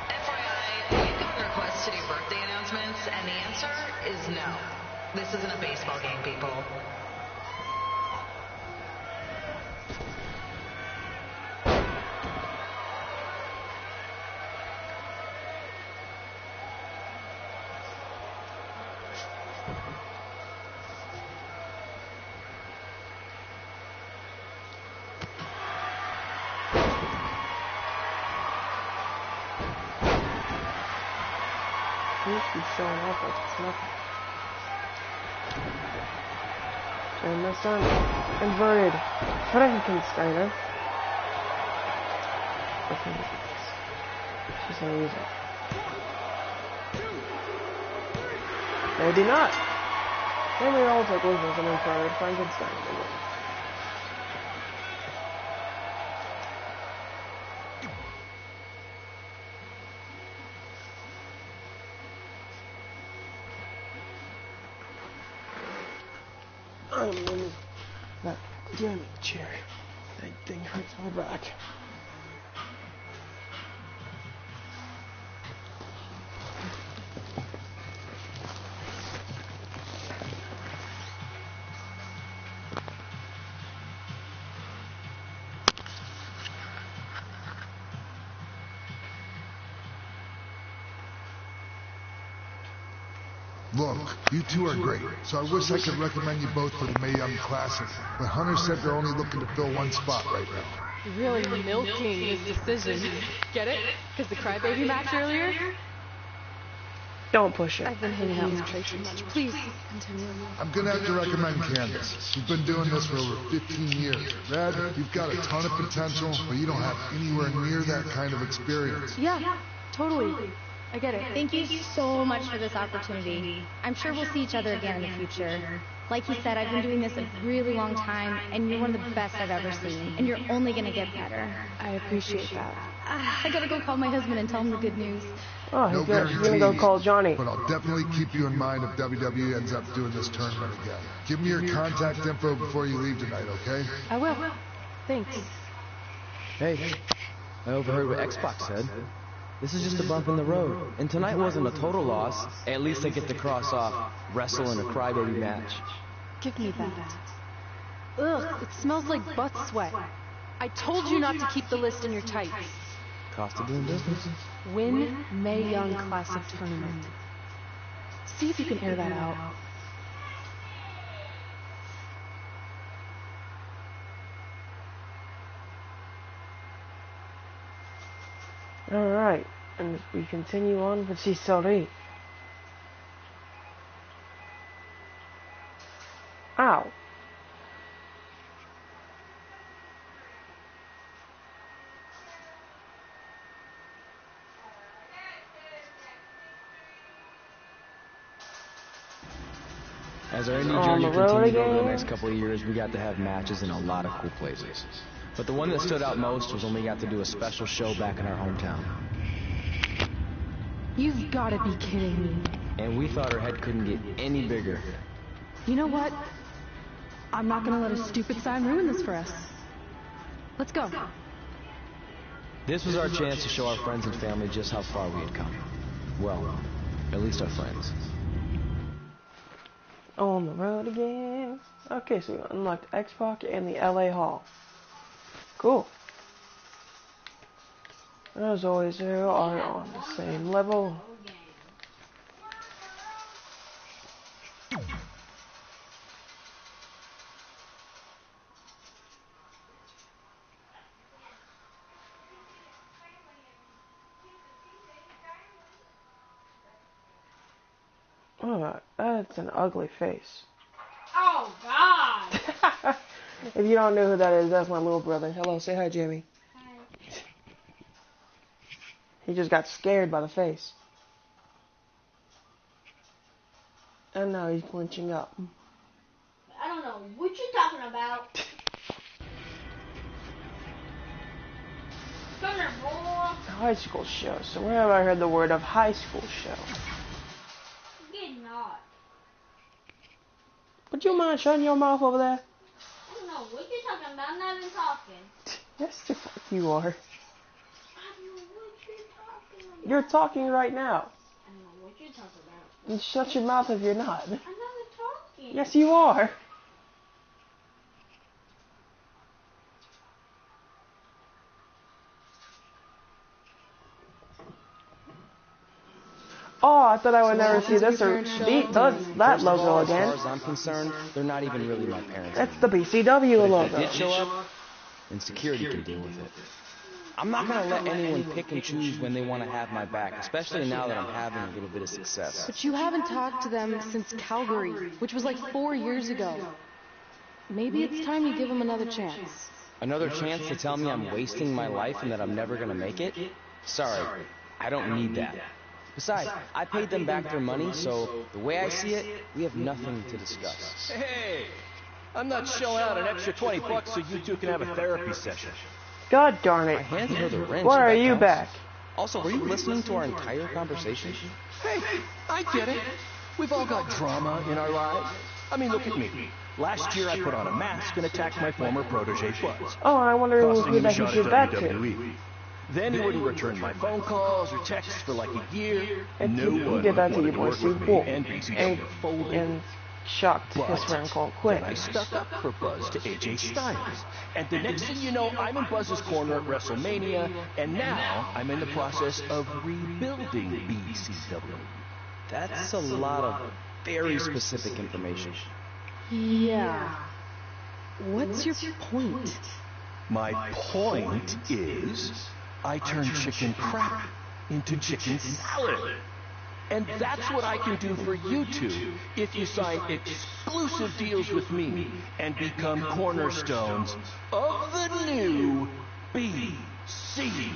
Speaker 11: FYI, we've gotten requests to do birthday announcements, and the answer is no. This isn't a baseball game, people.
Speaker 1: Keep showing up like it's nothing. And this time, inverted Frankensteiner. Okay, she's gonna use it. Maybe not. Maybe it all took was an inverted Frankenstein. I'm in that damn chair. That thing hurts my back.
Speaker 4: Look, you two are great, so I wish I could recommend you both for the Mae Young Classic, but Hunter said they're only looking to fill one spot right now.
Speaker 2: Really milking his decision. Get it? Because the crybaby match earlier?
Speaker 1: Don't push it.
Speaker 2: I've been hanging out with Trey too much. Please, continue.
Speaker 4: I'm gonna have to recommend Candace. She's been doing this for over 15 years. Red, you've got a ton of potential, but you don't have anywhere near that kind of experience.
Speaker 2: Yeah, totally. I get it.
Speaker 12: Thank you so much for this opportunity. I'm sure we'll see each other again in the future. Like he said, I've been doing this a really long time, and you're one of the best I've ever seen. And you're only gonna get better.
Speaker 2: I appreciate that.
Speaker 12: I gotta go call my husband and tell him the good news.
Speaker 1: Oh, he's gonna go call Johnny.
Speaker 4: But I'll definitely keep you in mind if WWE ends up doing this tournament again. Give me your contact info before you leave tonight, okay?
Speaker 2: I will. Thanks.
Speaker 9: Hey, I overheard what X-Pac said. This is just a bump in the road. And tonight wasn't a total loss. At least I get to cross off wrestle in a crybaby match.
Speaker 2: Give me that. Ugh, it smells like butt sweat. I told you not to keep the list in your tights.
Speaker 9: Cost of doing business.
Speaker 2: Win Mae Young Classic Tournament. See if you can air that out.
Speaker 1: Alright, and we continue on with Kairi. Ow.
Speaker 9: As our indie journey continued over the next couple of years, we got to have matches in a lot of cool places. But the one that stood out most was when we got to do a special show back in our hometown.
Speaker 2: You've got to be kidding me.
Speaker 9: And we thought our head couldn't get any bigger.
Speaker 2: You know what? I'm not going to let a stupid sign ruin this for us. Let's go.
Speaker 9: This was our chance to show our friends and family just how far we had come. Well, at least our friends.
Speaker 1: On the road again. Okay, so we unlocked X-Pac and the LA Hall. Cool. As always, they are on the same level. Oh, that's an ugly face.
Speaker 10: Oh, God!
Speaker 1: If you don't know who that is, that's my little brother. Hello, say hi, Jamie.
Speaker 10: Hi.
Speaker 1: He just got scared by the face. And now he's clenching up.
Speaker 10: I don't know what you're talking about. Come here, boy.
Speaker 1: High school show. So where have I heard the word of high school show?
Speaker 10: Get not.
Speaker 1: Would you mind shutting your mouth over there?
Speaker 10: I don't know what you're talking about. I'm not even talking.
Speaker 1: Yes, the fuck you are.
Speaker 10: I don't know what you're talking about.
Speaker 1: You're talking right now.
Speaker 10: I don't know what you're talking about.
Speaker 1: Then shut your mouth if you're not.
Speaker 10: I'm not talking.
Speaker 1: Yes, you are. Oh, I thought I would never see this or that logo again.
Speaker 9: As far as I'm concerned, they're not even really my parents.
Speaker 1: That's the BCW logo.
Speaker 9: If they did show up, then security can deal with it. I'm not going to let anyone pick and choose when they want to have my back, especially now that I'm having a little bit of success.
Speaker 2: But you haven't talked to them since Calgary, which was like 4 years ago. Maybe it's time you give them another chance.
Speaker 9: Another chance to tell me I'm wasting my life and that I'm never going to make it? Sorry, I don't need that. Besides, I paid them back their money, so the way I see it, we have nothing to discuss.
Speaker 13: Hey, I'm not shelling out an extra $20 so you two can have a therapy session.
Speaker 1: God darn it.
Speaker 9: I handed her the wrench.
Speaker 1: Why are you back?
Speaker 9: Also, were you listening to our entire conversation?
Speaker 13: Hey, I get it. We've all got drama in our lives. I mean, look at me. Last year I put on a mask and attacked my former protege Buzz.
Speaker 1: Oh, I wonder who that he did that to.
Speaker 13: Then he wouldn't return my phone calls or texts for like a year.
Speaker 1: And
Speaker 13: No
Speaker 1: he
Speaker 13: one
Speaker 1: did that to
Speaker 13: wanted
Speaker 1: your
Speaker 13: to
Speaker 1: boy
Speaker 13: work
Speaker 1: Steve
Speaker 13: with me,
Speaker 1: Wolf.
Speaker 13: and BCW folded.
Speaker 1: And shocked his friend called Quinn.
Speaker 13: Then I stuck up for Buzz to AJ Styles. And the next thing you know, I'm in Buzz's corner at WrestleMania, and now I'm in the process of rebuilding BCW.
Speaker 9: That's a lot of very specific information.
Speaker 5: Yeah. What's your point?
Speaker 13: My point is, I turned chicken crap into chicken salad. And that's what I can do for you two if you sign exclusive deals with me and become cornerstones of the new BCW.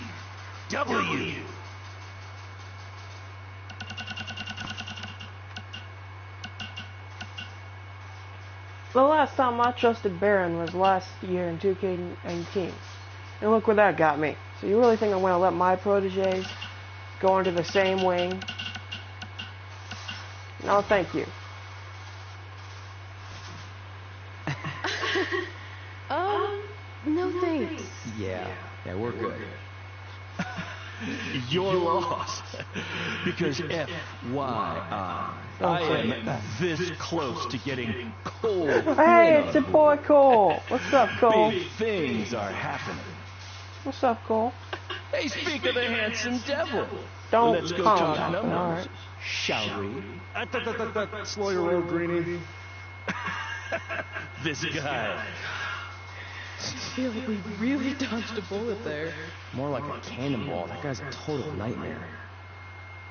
Speaker 1: The last time I trusted Baron was last year in 2K19. And look where that got me. So you really think I'm going to let my proteges go into the same wing? No, thank you.
Speaker 5: No thanks.
Speaker 9: Yeah, we're good.
Speaker 13: You're lost. Because FYI, I am this close to getting Cole.
Speaker 1: Hey, it's your boy Cole. What's up, Cole?
Speaker 13: Big things are happening.
Speaker 1: What's up, Cole?
Speaker 13: Hey, speak of the handsome devil.
Speaker 1: Don't
Speaker 13: Let's go
Speaker 1: calm
Speaker 13: talk
Speaker 1: down.
Speaker 13: numbers,
Speaker 1: All right.
Speaker 13: shall we?
Speaker 14: Slow your roll, Greenie.
Speaker 13: This guy.
Speaker 5: I feel like we really dodged a bullet there.
Speaker 9: More like a cannonball. That guy's a total nightmare.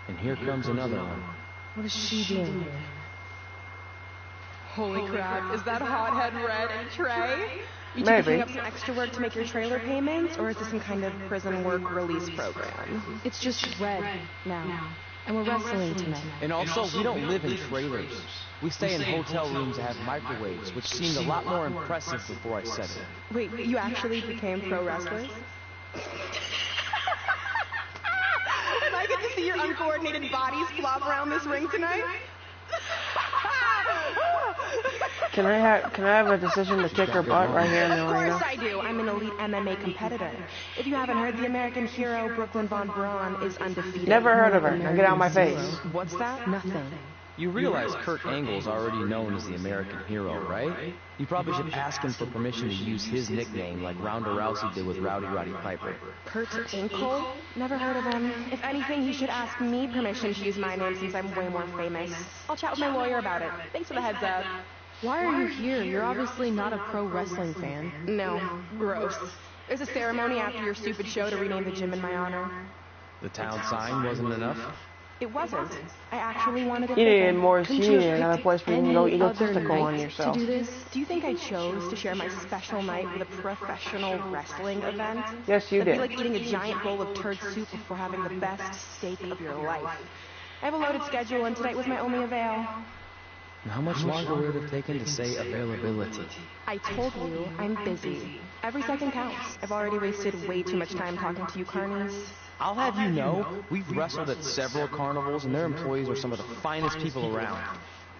Speaker 9: And here comes another one.
Speaker 5: What is she doing?
Speaker 15: Holy crap, is that hothead Red and Trey?
Speaker 5: You two picking up some extra work to make your trailer payments, or is this some kind of prison work release program? It's just Red now. And we're wrestling tonight.
Speaker 9: And also, we don't live in trailers. We stay in hotel rooms that have microwaves, which seemed a lot more impressive before I said it.
Speaker 5: Wait, you actually became pro wrestlers? And I get to see your uncoordinated bodies flop around this ring tonight?
Speaker 1: Can I have a decision to kick her butt right here in the arena?
Speaker 5: Of course I do. I'm an elite MMA competitor. If you haven't heard, the American hero Brooklyn Von Braun is undefeated.
Speaker 1: Never heard of her. Now get out of my face.
Speaker 5: What's that? Nothing.
Speaker 9: You realize Kurt Angle's already known as the American hero, right? You probably should ask him for permission to use his nickname like Ronda Rousey did with Rowdy Roddy Piper.
Speaker 5: Kurt Angle? Never heard of him. If anything, he should ask me permission to use my name since I'm way more famous. I'll chat with my lawyer about it. Thanks for the heads up.
Speaker 15: Why are you here? You're obviously not a pro wrestling fan.
Speaker 5: No. Gross. There's a ceremony after your stupid show to rename the gym in my honor.
Speaker 9: The town sign wasn't enough?
Speaker 5: It wasn't. I actually wanted it.
Speaker 1: You needed more. You needed another place where you can go egotistical on yourself.
Speaker 5: To do this, do you think I chose to share my special night with a professional wrestling event?
Speaker 1: Yes, you did.
Speaker 5: It'd be like eating a giant bowl of turd soup before having the best steak of your life. I have a loaded schedule, and tonight was my only avail.
Speaker 9: How much longer would it have taken to say availability?
Speaker 5: I told you, I'm busy. Every second counts. I've already wasted way too much time talking to you carnies.
Speaker 9: I'll have you know, we've wrestled at several carnivals, and their employees are some of the finest people around.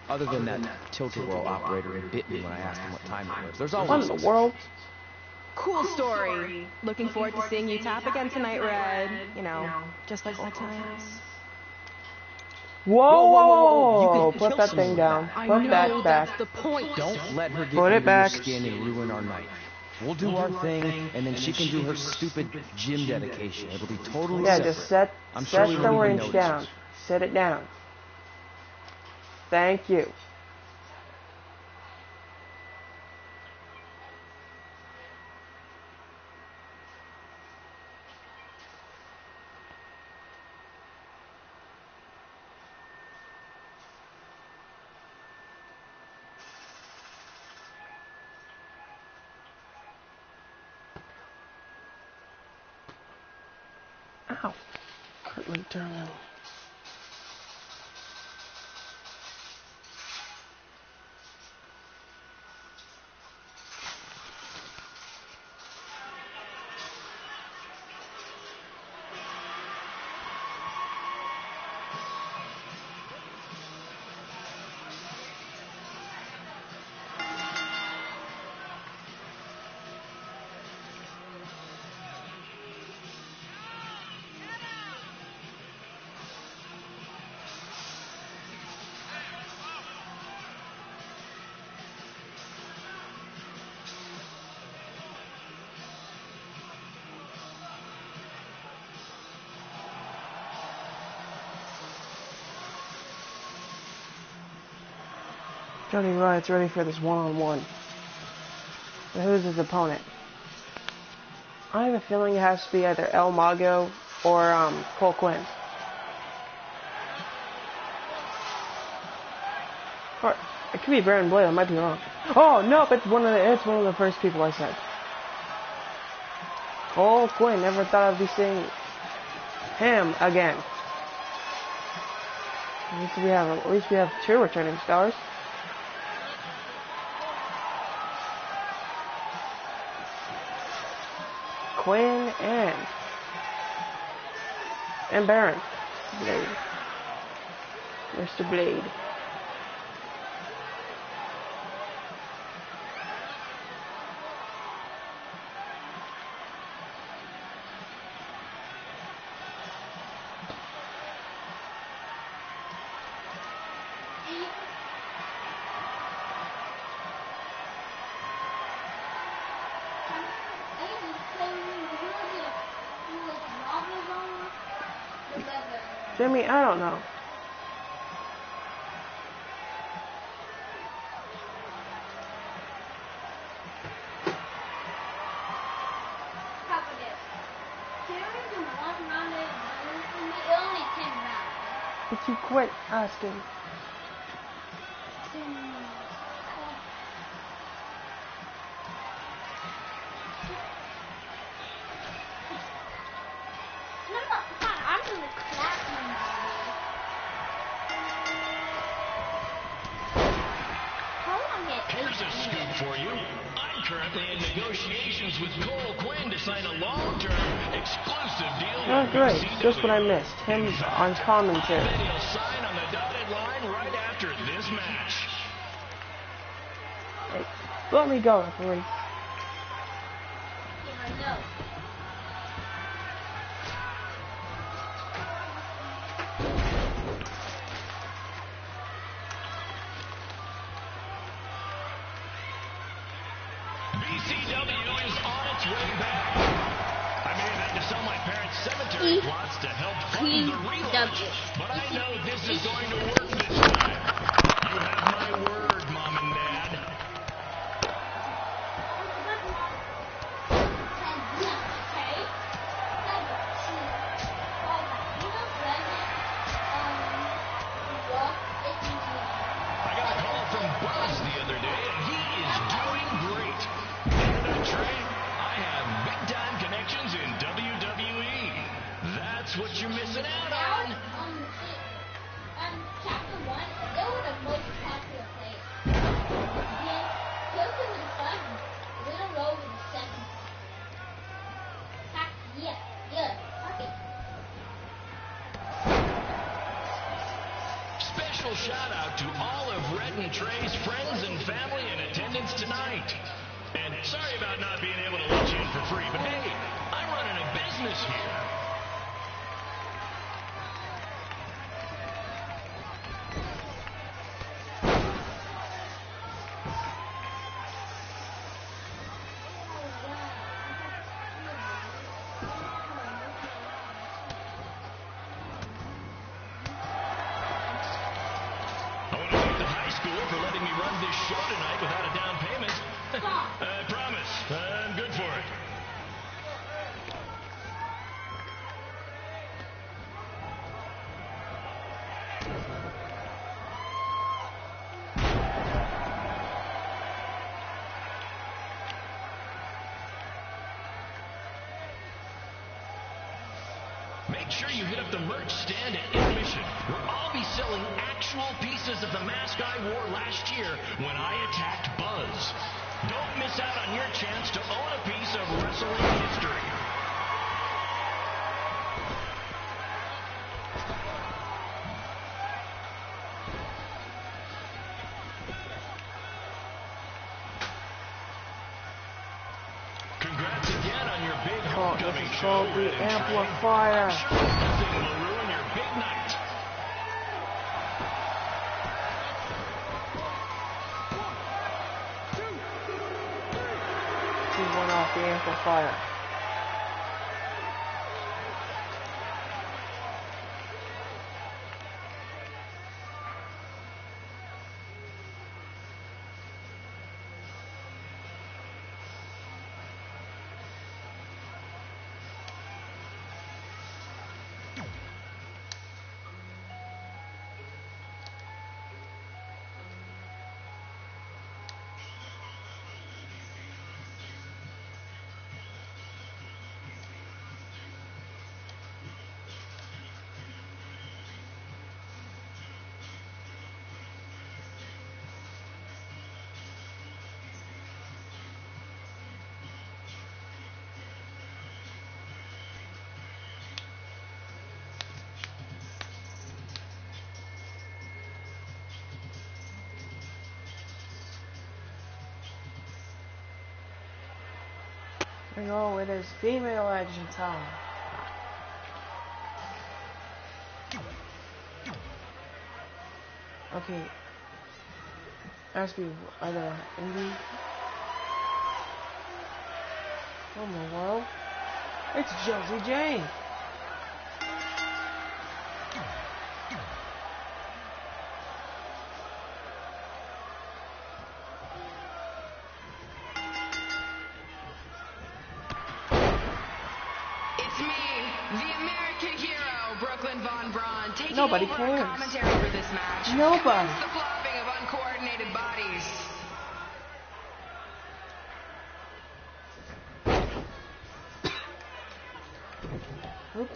Speaker 9: Other than that Tilt-A-Whirl operator who bit me when I asked him what time it was. There's always...
Speaker 1: What in the world?
Speaker 5: Cool story. Looking forward to seeing you tap again tonight, Red. You know, just like old times.
Speaker 1: Whoa! Put that thing down. Put that back.
Speaker 15: That's the point.
Speaker 9: Don't let her get
Speaker 1: Put it
Speaker 9: under
Speaker 1: back.
Speaker 9: your skin and ruin our night. We'll do our thing, and then she can do her stupid gym dedication. It'll be totally separate.
Speaker 1: Just set the wrench down. Set it down. Thank you. Ow. Kurt McDermott. Johnny Riot's ready for this one-on-one. But who's his opponent? I have a feeling it has to be either El Mago or Cole Quinn. Or it could be Baron Blade. I might be wrong. Oh no, it's one of the first people I said. Cole Quinn. Never thought I'd be seeing him again. At least we have two returning stars. Quinn and Baron Blade. Mr. Blade. Jimmy, I don't know. But you quit asking.
Speaker 16: Here's a scoop for you. I'm currently in negotiations with Cole Quinn to sign a long-term, exclusive deal.
Speaker 1: Oh, great. Just what I missed. Him on commentary.
Speaker 16: I bet he'll sign on the dotted line right after this match.
Speaker 1: Hey, let me go, referee.
Speaker 16: BCW is on its way back. I may have had to sell my parents' cemetery plots to help fund the relaunch, but I know this is going to work this time. You have my word, Mom and Dad. I got a call from Buzz the other day, and he is doing great. Trey, I have big-time connections in WWE. That's what you're missing out on.
Speaker 10: Chapter 1, they were the most popular players. Then, Hilton was fun. Little Rogue was the second. Okay.
Speaker 16: Special shout-out to all of Red and Trey's friends and family in attendance tonight. And sorry about not being able to let you in for free, but hey, I'm running a business here. I want to thank the high schooler for letting me run this show tonight without a down payment. I promise. I'm good for it. Make sure you hit up the merch stand at intermission, where I'll be selling actual pieces of the mask I wore last year when I attacked Buzz. Don't miss out on your chance to own a piece of wrestling history. Congrats again on your big homecoming show.
Speaker 1: This is called the Amplifier.
Speaker 16: I'm sure nothing will ruin your big night.
Speaker 1: He went off the Amplifier. And oh, it is female action time. Okay. Ask me either indie. Oh my world. It's Josie Jane. Nobody cares.
Speaker 11: Commentary for this match.
Speaker 1: Nobody.
Speaker 11: The flopping of uncoordinated bodies.
Speaker 1: Oops.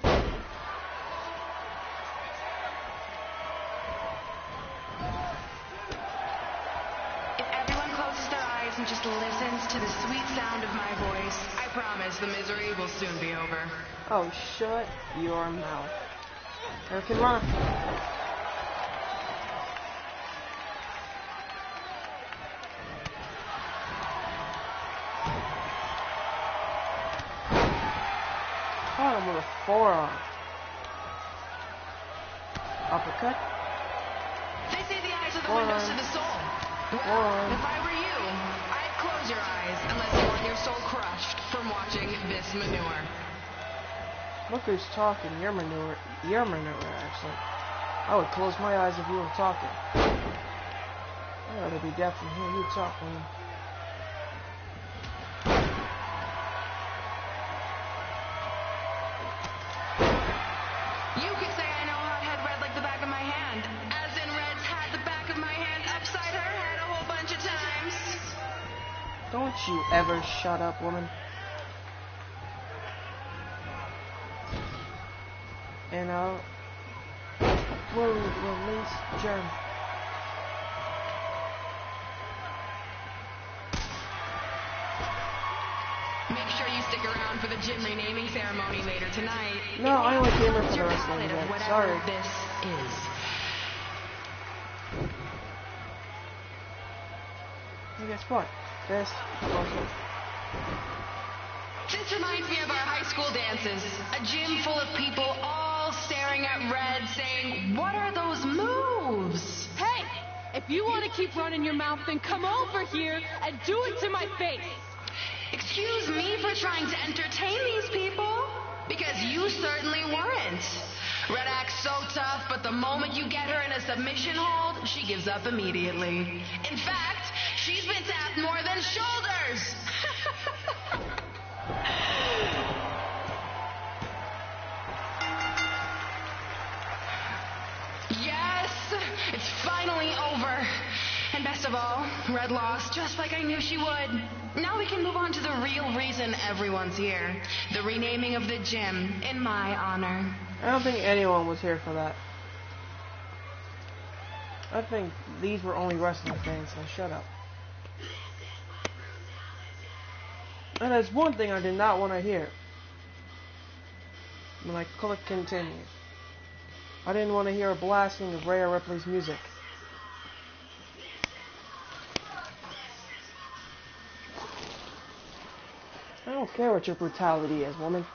Speaker 11: If everyone closes their eyes and just listens to the sweet sound of my voice, I promise the misery will soon be over.
Speaker 1: Oh, shut your mouth. American Runner. Caught him with a forearm. Uppercut.
Speaker 11: They say the eyes are the windows to the soul. Well, if I were you, I'd close your eyes unless you want your soul crushed from watching this manure.
Speaker 1: Look who's talking. Your manure, actually. I would close my eyes if you were talking. I'd rather be deaf than hear you talking.
Speaker 11: You could say I know Hothead read like the back of my hand, as in Red's had the back of my hand upside her head a whole bunch of times.
Speaker 1: Don't you ever shut up, woman. And we'll release Germ.
Speaker 11: Make sure you stick around for the gym renaming ceremony later tonight.
Speaker 1: No, I only came here for the wrestling event. Sorry.
Speaker 11: This is.
Speaker 1: Hey, guess what? This also.
Speaker 11: This reminds me of our high school dances. A gym full of people all staring at Red saying, "What are those moves?"
Speaker 2: Hey! If you want to keep running your mouth, then come over here and do it to my face!
Speaker 11: Excuse me for trying to entertain these people? Because you certainly weren't. Red acts so tough, but the moment you get her in a submission hold, she gives up immediately. In fact, she's been tapped more than shoulders. Yes, it's finally over. And best of all, Red lost just like I knew she would. Now we can move on to the real reason everyone's here. The renaming of the gym in my honor.
Speaker 1: I don't think anyone was here for that. I think these were only wrestling fans, so shut up. And there's one thing I did not want to hear. When I click continue. I didn't want to hear a blasting of Rhea Ripley's music. I don't care what your brutality is, woman.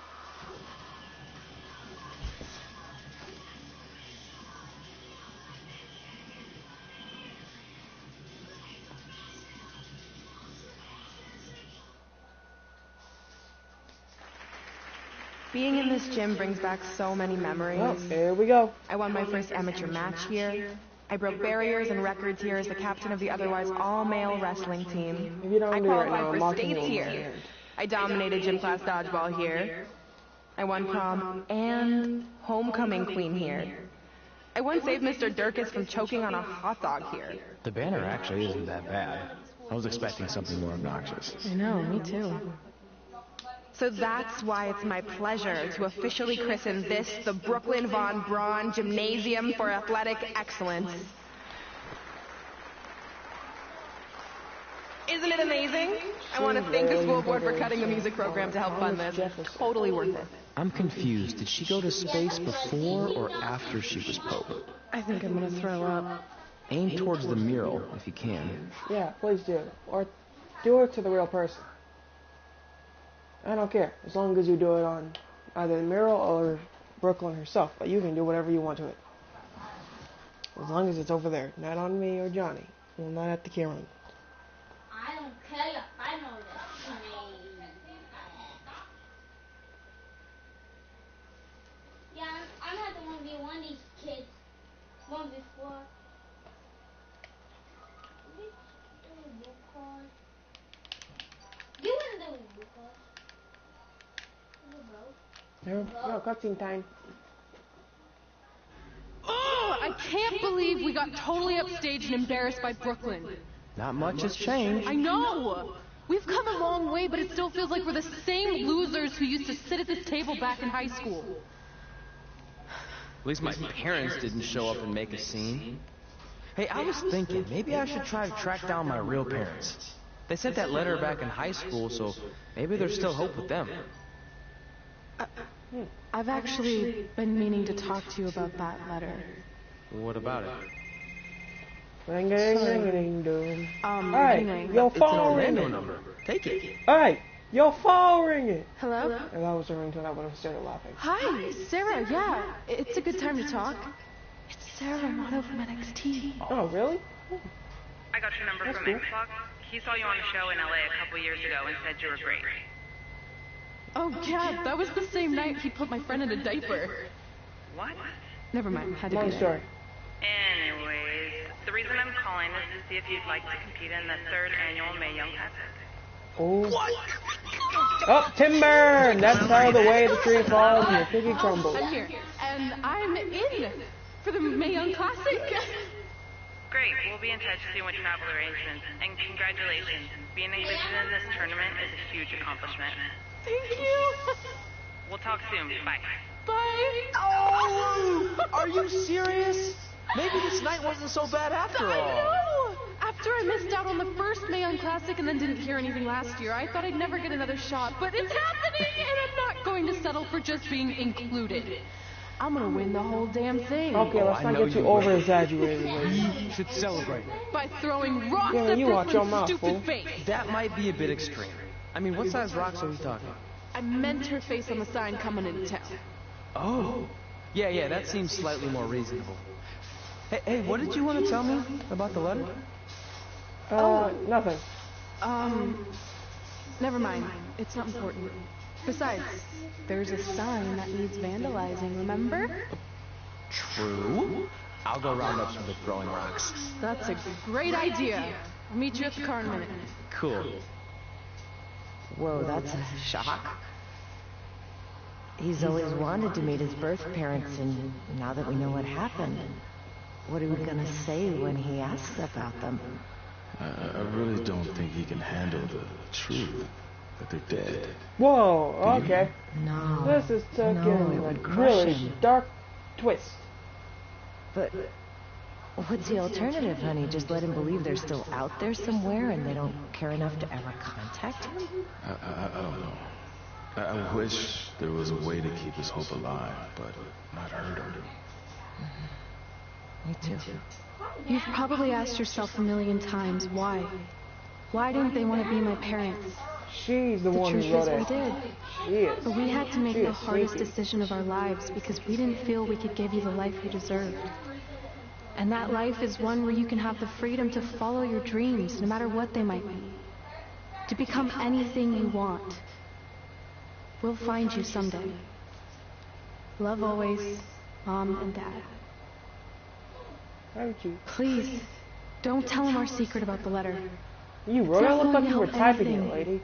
Speaker 15: Being in this gym brings back so many memories.
Speaker 1: Oh, here we go.
Speaker 15: I won my first amateur match here. I broke barriers and records here as the captain of the otherwise all-male wrestling team.
Speaker 1: If you don't
Speaker 15: I
Speaker 1: do it right
Speaker 15: qualified
Speaker 1: now,
Speaker 15: for states here. I dominated gym class dodgeball here. I won prom and homecoming queen here. I once saved Mr. Durkis from choking on a hot dog here.
Speaker 9: The banner actually isn't that bad. I was expecting something more obnoxious.
Speaker 15: I know, me too. So that's why it's my pleasure to officially christen this the Brooklyn Von Braun Gymnasium for Athletic Excellence. Isn't it amazing? I want to thank the school board for cutting the music program to help fund this. Totally worth it.
Speaker 9: I'm confused. Did she go to space before or after she was Pope?
Speaker 15: I think I'm gonna throw up.
Speaker 9: Aim towards the mural if you can.
Speaker 1: Yeah, please do. Or do it to the real person. I don't care, as long as you do it on either Muriel or Brooklyn herself. But you can do whatever you want to it. As long as it's over there, not on me or Johnny. Well, not at the camera.
Speaker 10: I don't care if I know this name. Yeah, I'm not the 1v1 these kids. 1v4. You wouldn't do it because
Speaker 1: No, cutscene time.
Speaker 2: Oh, I can't believe we got totally upstaged and embarrassed by Brooklyn.
Speaker 9: Not much has changed.
Speaker 2: I know! We've come a long way, but it still feels like we're the same losers who used to sit at this table back in high school.
Speaker 9: At least my parents didn't show up and make a scene. Hey, I was thinking, maybe I should try to track down my real parents. They sent that letter back in high school, so maybe there's still hope with them.
Speaker 15: I've actually been meaning to talk to you about that letter.
Speaker 9: What about it?
Speaker 1: Ring ding ring ding ding. Alright,
Speaker 15: anyway.
Speaker 1: your
Speaker 9: It's an
Speaker 1: phone
Speaker 9: Orlando
Speaker 1: ringing.
Speaker 9: number. Take it.
Speaker 1: Alright, your phone ringing.
Speaker 15: Hello?
Speaker 1: If that was the ringtone, I would have started laughing.
Speaker 15: Hi, Sarah. Yeah, it's a good time to talk. It's Sarah, Mono from NXT.
Speaker 1: Oh, really?
Speaker 17: I got your number
Speaker 1: That's
Speaker 17: from
Speaker 1: cool.
Speaker 17: Xbox. He saw you on a show in LA a couple years ago and said you were great.
Speaker 2: Oh, yeah, that was the same night he put my friend in a diaper.
Speaker 17: What?
Speaker 15: Never mind, had to
Speaker 1: Long
Speaker 15: be
Speaker 1: story.
Speaker 17: Anyways, the reason I'm calling is to see if you'd like to compete in the 3rd annual Mae Young Classic.
Speaker 1: Oh. Oh, timber! That's how the way the tree falls and the cookie crumbles.
Speaker 2: I'm here, and I'm in for the Mae Young Classic.
Speaker 17: Great, we'll be in touch soon with travel arrangements. And congratulations, being included in this tournament is a huge accomplishment.
Speaker 2: Thank you.
Speaker 17: We'll talk soon. Bye.
Speaker 2: Bye.
Speaker 9: Oh! Are you serious? Maybe this night wasn't so bad after all.
Speaker 2: I know! After I missed out on the first Mae Young Classic and then didn't hear anything last year, I thought I'd never get another shot. But it's happening, and I'm not going to settle for just being included. I'm gonna win the whole damn thing.
Speaker 1: Okay, let's not get too over-exaggerated.
Speaker 9: You should celebrate.
Speaker 2: By throwing rocks
Speaker 1: Yeah,
Speaker 2: at
Speaker 1: you watch your
Speaker 2: Brooklyn's
Speaker 1: mouth,
Speaker 2: stupid
Speaker 1: fool.
Speaker 2: face.
Speaker 9: That might be a bit extreme. I mean, what size rocks are we talking?
Speaker 2: I meant her face on the sign coming into town.
Speaker 9: Oh. Yeah, that seems slightly more reasonable. Hey, what did you want to tell me about the letter?
Speaker 1: Nothing.
Speaker 15: Never mind. It's not important. Besides, there's a sign that needs vandalizing, remember?
Speaker 9: True. I'll go round up some of the throwing rocks.
Speaker 2: That's a great idea. I'll meet you at the car in a minute.
Speaker 9: Cool.
Speaker 18: Whoa, that's a shock. He's always wanted to meet his birth parents, and now that we know what happened, what are we gonna say when he asks about them?
Speaker 19: I really don't think he can handle the truth that they're dead.
Speaker 1: Whoa, okay.
Speaker 18: No.
Speaker 1: This is taking
Speaker 18: it would
Speaker 1: a
Speaker 18: crush
Speaker 1: really
Speaker 18: him.
Speaker 1: dark twist.
Speaker 18: But what's the alternative, honey? Just let him believe they're still out there somewhere and they don't care enough to ever contact him?
Speaker 19: I don't know. I wish there was a way to keep his hope alive, but not hurt him.
Speaker 18: Me too.
Speaker 15: You've probably asked yourself a million times why. Why didn't they want to be my parents?
Speaker 1: She's the one
Speaker 15: truth
Speaker 1: who wrote
Speaker 15: is, we
Speaker 1: it.
Speaker 15: did.
Speaker 1: She is.
Speaker 15: But we had to make
Speaker 1: She
Speaker 15: the
Speaker 1: is
Speaker 15: hardest
Speaker 1: sneaky.
Speaker 15: decision of our lives because we didn't feel we could give you the life you deserved. And that life is one where you can have the freedom to follow your dreams, no matter what they might be. To become anything you want. We'll find you someday. Love always, Mom and Dad.
Speaker 1: Haven't you?
Speaker 15: Please, don't tell him our secret about the letter.
Speaker 1: You wrote it?
Speaker 15: It's not
Speaker 1: Looked like
Speaker 15: going
Speaker 1: you
Speaker 15: to
Speaker 1: were
Speaker 15: help
Speaker 1: typing
Speaker 15: anything.
Speaker 1: it, lady.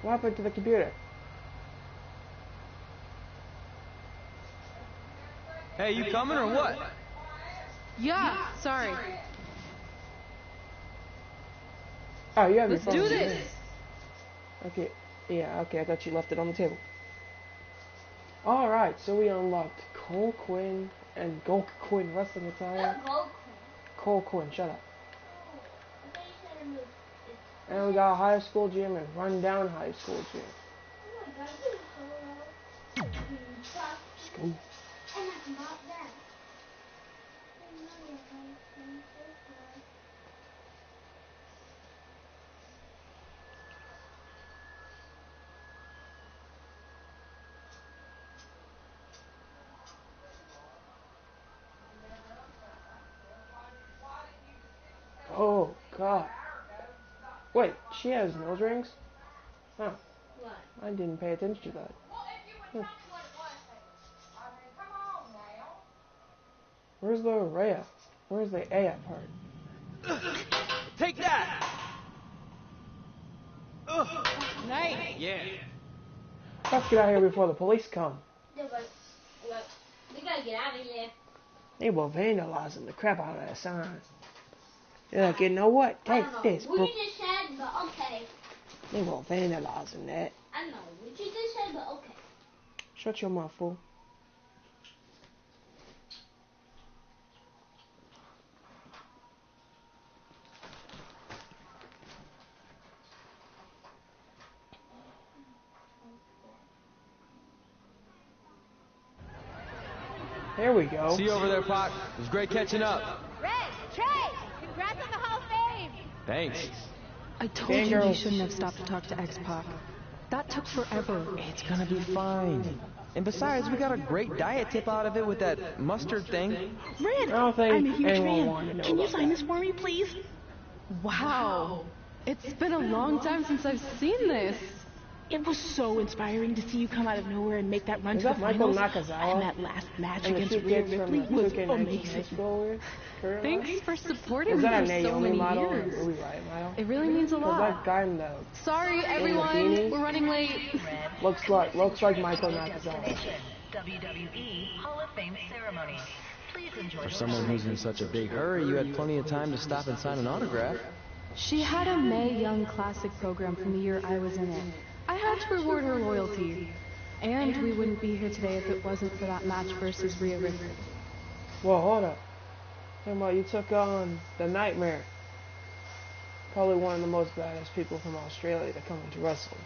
Speaker 1: What happened to the computer?
Speaker 3: Hey, you coming or what?
Speaker 2: Yeah, sorry.
Speaker 1: Oh, you have
Speaker 2: Let's
Speaker 1: your phone.
Speaker 2: do this.
Speaker 1: Okay. Yeah, okay, I thought you left it on the table. Alright, so we unlocked Cole Quinn and Gulk Quinn Wrestling Attire. Cole Quinn, shut up. And we got a high school gym and run down high school gym. School. Wait, she has nose rings? Huh.
Speaker 10: What?
Speaker 1: I didn't pay attention to that. Where's the Rhea? Where's the Aya part?
Speaker 3: Take that!
Speaker 2: Nice.
Speaker 3: Yeah.
Speaker 1: Let's get out of here before the police come.
Speaker 10: Yeah, but look, we gotta get out of here.
Speaker 1: They were vandalizing the crap out of that sign. They're like, you know what? Take this,
Speaker 10: What
Speaker 1: bro.
Speaker 10: you just said, but okay.
Speaker 1: They were vandalizing that.
Speaker 10: I know what you just said, but okay.
Speaker 1: Shut your mouth, fool. There we go.
Speaker 3: See you over there, Pac. It was great catching up.
Speaker 12: Red, Trey, congrats on the Hall of Fame.
Speaker 3: Thanks.
Speaker 15: I told you he shouldn't have stopped to talk to X-Pac. That took forever.
Speaker 9: It's gonna be fine. And besides, we got a great diet tip out of it with that mustard thing.
Speaker 1: I
Speaker 20: Red,
Speaker 1: don't think
Speaker 20: I'm a huge
Speaker 1: anyone wanted to
Speaker 20: fan.
Speaker 1: know
Speaker 20: Can you
Speaker 1: about
Speaker 20: sign
Speaker 1: that.
Speaker 20: this for me, please?
Speaker 15: Wow. It's been a long time since I've seen this.
Speaker 20: It was so inspiring to see you come out of nowhere and make that run
Speaker 1: Is
Speaker 20: to the
Speaker 1: that Michael
Speaker 20: finals.
Speaker 1: Nakazawa?
Speaker 20: And that last match
Speaker 1: And the
Speaker 20: against
Speaker 1: two
Speaker 20: Rhea
Speaker 1: kids from
Speaker 20: Ripley
Speaker 1: the
Speaker 20: was
Speaker 1: 2K19 high
Speaker 20: amazing.
Speaker 1: school career?
Speaker 15: Thanks for supporting
Speaker 1: Is
Speaker 15: me
Speaker 1: that a
Speaker 15: for so
Speaker 1: Naomi
Speaker 15: many
Speaker 1: model or
Speaker 15: years.
Speaker 1: Louis Riot model?
Speaker 15: It really means a
Speaker 1: Because
Speaker 15: lot.
Speaker 1: that guy in the
Speaker 15: Sorry,
Speaker 1: in the
Speaker 15: everyone.
Speaker 1: beanie
Speaker 15: We're running late.
Speaker 1: looks like Michael Nakazawa.
Speaker 11: WWE Hall of Fame ceremony. Please enjoy.
Speaker 9: For someone who's in such a big hurry, you had plenty of time to stop and sign an autograph.
Speaker 15: She had a Mae Young Classic program from the year I was in it. I had to reward her loyalty. And we wouldn't be here today if it wasn't for that match versus Rhea Ripley.
Speaker 1: Well, hold up. Talking about you took on the Nightmare. Probably one of the most badass people from Australia to come into wrestling.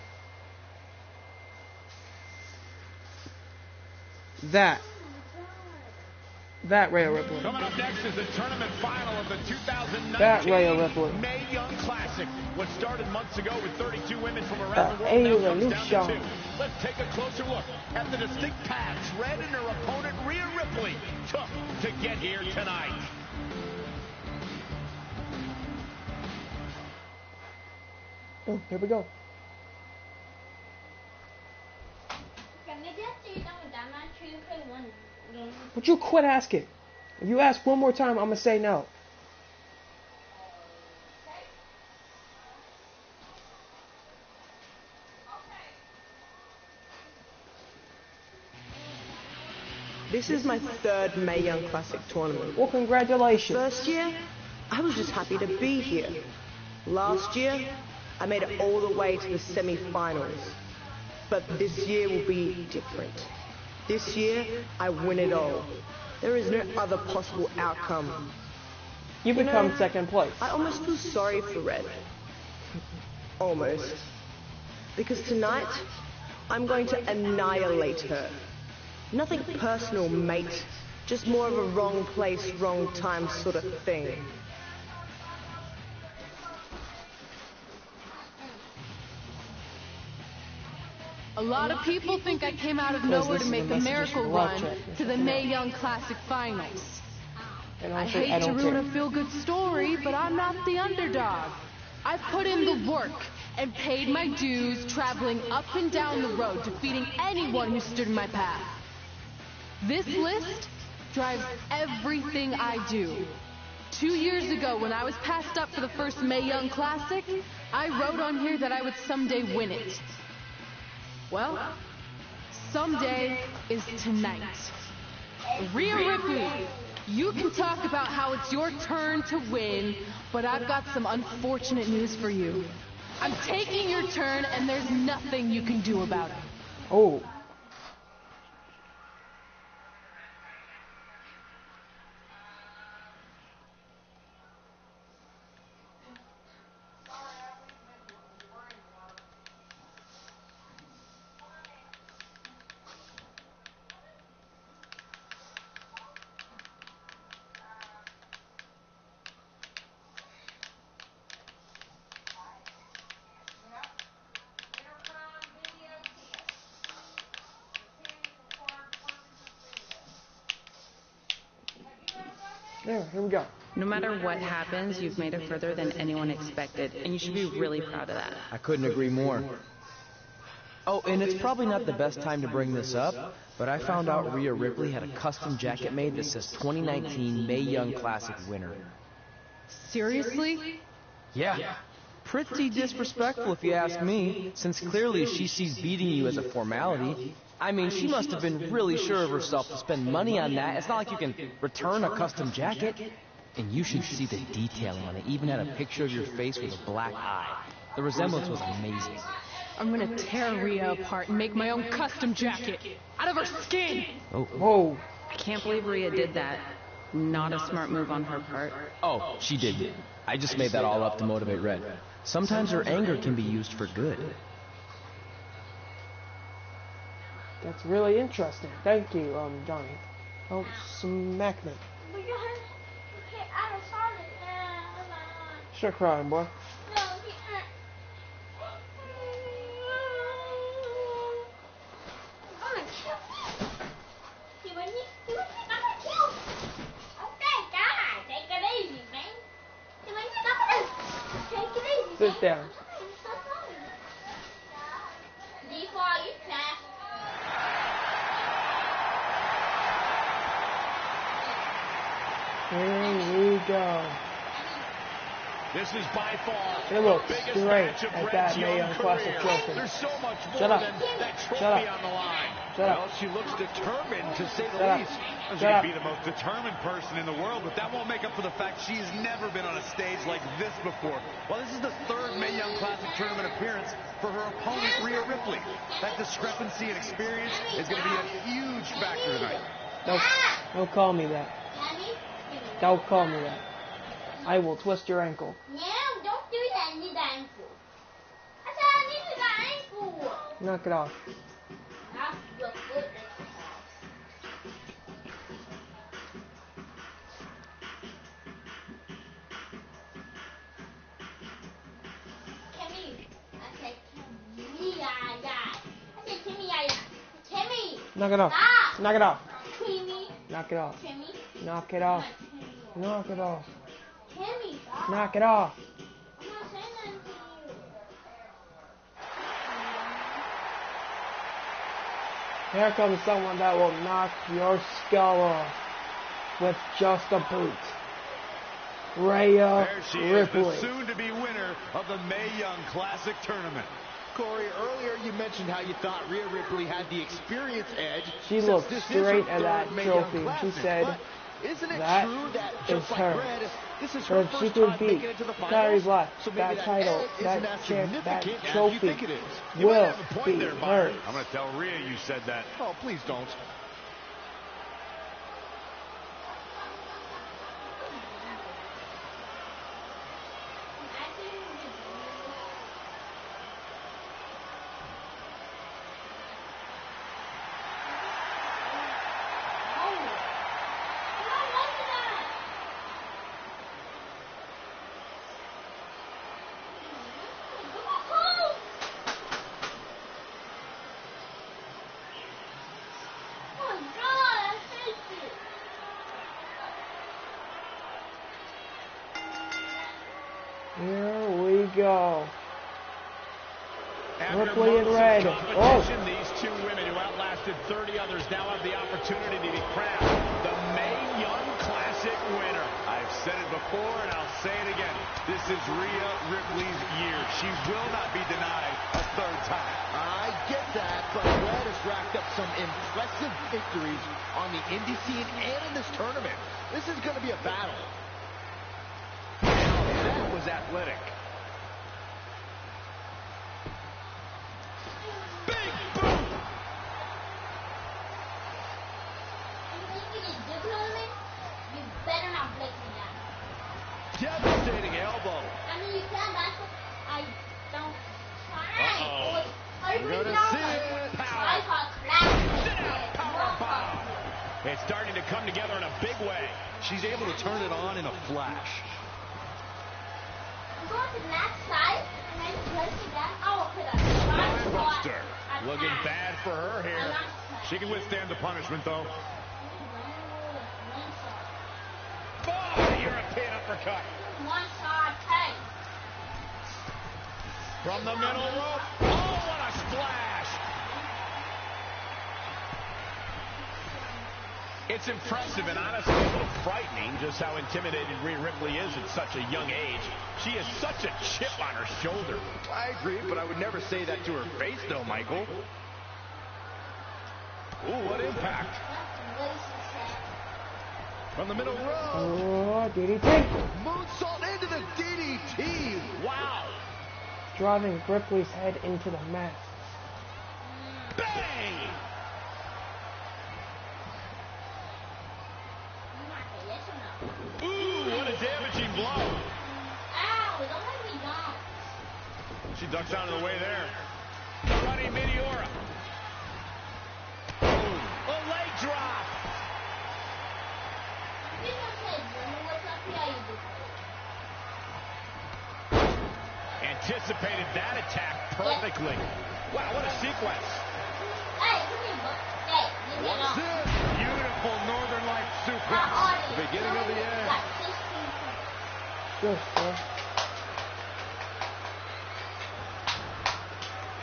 Speaker 1: That Rhea Ripley.
Speaker 16: Coming up next is the tournament final of the 2019
Speaker 1: That Rhea Ripley.
Speaker 16: Mae Young Classic. What started months ago with 32 women from around the world now comes down to 2. Let's take a closer look at the distinct paths Red and her opponent Rhea Ripley took to get here tonight.
Speaker 1: Oh, here we go. Would you quit asking? If you ask one more time, I'm gonna say no.
Speaker 21: This is my third Mae Young Classic tournament.
Speaker 1: Well, congratulations.
Speaker 21: First year, I was just happy to be here. Last year, I made it all the way to the semi-finals. But this year will be different. This year, I win it all. There is no other possible outcome.
Speaker 1: You become second place.
Speaker 21: I almost feel sorry for Red. Almost. Because tonight, I'm going to annihilate her. Nothing personal, mate. Just more of a wrong place, wrong time sort of thing.
Speaker 2: A lot of people think I came out of nowhere to make a miracle run to the Mae Young Classic Finals. I hate to ruin a feel-good story, but I'm not the underdog. I put in the work and paid my dues traveling up and down the road, defeating anyone who stood in my path. This list drives everything I do. 2 years ago, when I was passed up for the first Mae Young Classic, I wrote on here that I would someday win it. Well, someday is tonight. Rhea Ripley, you can talk about how it's your turn to win, but I've got some unfortunate news for you. I'm taking your turn, and there's nothing you can do about it.
Speaker 1: Oh. There, here we go.
Speaker 17: No matter what happens, you've made it further than anyone expected, and you should be really proud of that.
Speaker 9: I couldn't agree more. Oh, and it's probably not the best time to bring this up, but I found out Rhea Ripley had a custom jacket made that says 2019 Mae Young Classic winner.
Speaker 2: Seriously?
Speaker 9: Yeah. Pretty disrespectful if you ask me, since clearly she sees beating you as a formality. I mean, she must have been really sure of herself to spend money on that. It's not like you can return a custom jacket. And you should see the detailing on it. Even had a picture of your face with a black eye. The resemblance was amazing.
Speaker 2: I'm gonna tear Rhea apart and make my own custom jacket out of her skin.
Speaker 9: Oh.
Speaker 1: Whoa.
Speaker 17: I can't believe Rhea did that. Not a smart move on her part.
Speaker 9: Oh, she did. I just made that all up to motivate Red. Sometimes her anger can be used for good.
Speaker 1: That's really interesting. Thank you, Johnny. Oh, smack me. Start crying, boy. Sit down. Here we go.
Speaker 16: This is by far
Speaker 1: it looks
Speaker 16: the biggest
Speaker 1: great
Speaker 16: match of
Speaker 1: at
Speaker 16: Red's
Speaker 1: that Mae
Speaker 16: young
Speaker 1: Young Classic
Speaker 16: career.
Speaker 1: trophy.
Speaker 16: There's so much more
Speaker 1: Shut up.
Speaker 16: than that trophy
Speaker 1: Shut up.
Speaker 16: on the line.
Speaker 1: Shut up.
Speaker 16: Well, she looks determined, to say the
Speaker 1: Shut up.
Speaker 16: least.
Speaker 1: Shut
Speaker 6: She
Speaker 1: up.
Speaker 6: could be the most determined person in the world, but that won't make up for the fact she's never been on a stage like this before. Well, this is the third Mae Young Classic tournament appearance for her opponent, Rhea Ripley. That discrepancy in experience is going to be a huge factor tonight.
Speaker 1: Don't call me that. Don't call me that. I will twist your ankle.
Speaker 10: No, don't do that. I need the ankle. I said I needed the ankle.
Speaker 1: Knock it off.
Speaker 10: That's your foot exercise. Kimmy. I said Kimmy. I said Kimmy. Kimmy.
Speaker 1: Knock it off.
Speaker 10: Stop.
Speaker 1: Knock it off.
Speaker 10: Kimmy.
Speaker 1: Knock it off.
Speaker 10: Kimmy.
Speaker 1: Knock it off. Knock it off.
Speaker 10: Kimmy, stop.
Speaker 1: Knock it off.
Speaker 10: I'm not saying anything to you.
Speaker 1: Here comes someone that will knock your skull off with just a boot. Rhea
Speaker 6: There she
Speaker 1: Ripley.
Speaker 6: is, the soon-to-be winner of the Mae Young Classic Tournament.
Speaker 22: Corey, earlier you mentioned how you thought Rhea Ripley had the experience edge.
Speaker 1: She looked straight at that trophy and she said,
Speaker 22: isn't it
Speaker 1: that
Speaker 22: true that
Speaker 1: is
Speaker 22: just like
Speaker 1: her.
Speaker 22: Red, this is
Speaker 1: Her
Speaker 22: her
Speaker 1: she
Speaker 22: first
Speaker 1: could
Speaker 22: time
Speaker 1: beat
Speaker 22: making it to the
Speaker 1: Kairi
Speaker 22: finals?
Speaker 1: Black,
Speaker 22: So maybe
Speaker 1: that title,
Speaker 22: edge
Speaker 1: that
Speaker 22: isn't as
Speaker 1: champ, that
Speaker 22: significant as
Speaker 1: trophy
Speaker 22: you think it is. You might
Speaker 1: will
Speaker 22: have a point
Speaker 1: be
Speaker 22: there,
Speaker 1: hers.
Speaker 6: I'm going to tell Rhea you said that.
Speaker 22: Oh, please don't.
Speaker 1: Here we go.
Speaker 16: After
Speaker 1: Ripley and
Speaker 16: months of
Speaker 1: Red.
Speaker 16: competition, these two women who outlasted 30 others now have the opportunity to be crowned the Mae Young Classic winner.
Speaker 6: I've said it before and I'll say it again. This is Rhea Ripley's year. She will not be denied a third time.
Speaker 22: I get that, but Red has racked up some impressive victories on the indie scene and in this tournament. This is going to be a battle.
Speaker 6: That was athletic.
Speaker 16: Big boot!
Speaker 10: You better not break me down.
Speaker 6: Devastating elbow.
Speaker 10: I mean, you can, but I don't try.
Speaker 6: Uh-oh.
Speaker 10: I
Speaker 6: We're
Speaker 10: really
Speaker 6: gonna
Speaker 10: don't.
Speaker 6: see it.
Speaker 10: I call clap.
Speaker 16: Sit out, power bomb. It's starting to come together in a big way.
Speaker 6: She's able to turn it on in a flash.
Speaker 10: I'm going to the next side, and then press again. I will put a
Speaker 16: Buster. Looking bad for her here.
Speaker 6: She can withstand the punishment, though.
Speaker 16: Oh, European
Speaker 6: uppercut.
Speaker 10: One shot, hey.
Speaker 6: From the middle rope. Oh, what a splash. It's impressive and honestly a little frightening just how intimidated Rhea Ripley is at such a young age. She has such a chip on her shoulder.
Speaker 22: I agree, but I would never say that to her face, though, Michael.
Speaker 6: Ooh, what impact. From the middle rope.
Speaker 1: Oh, DDT.
Speaker 22: Moonsault into the DDT. Wow.
Speaker 1: Driving Ripley's head into the mat.
Speaker 6: Bang! Ooh, what a damaging blow.
Speaker 10: Ow, don't let me down.
Speaker 6: She ducks out of the way there. The running Meteora. Boom. A leg drop. Anticipated that attack perfectly. Wow, what a sequence.
Speaker 10: What's
Speaker 6: this? Beautiful Northern Light suplex. The beginning of the end.
Speaker 1: Good, sir.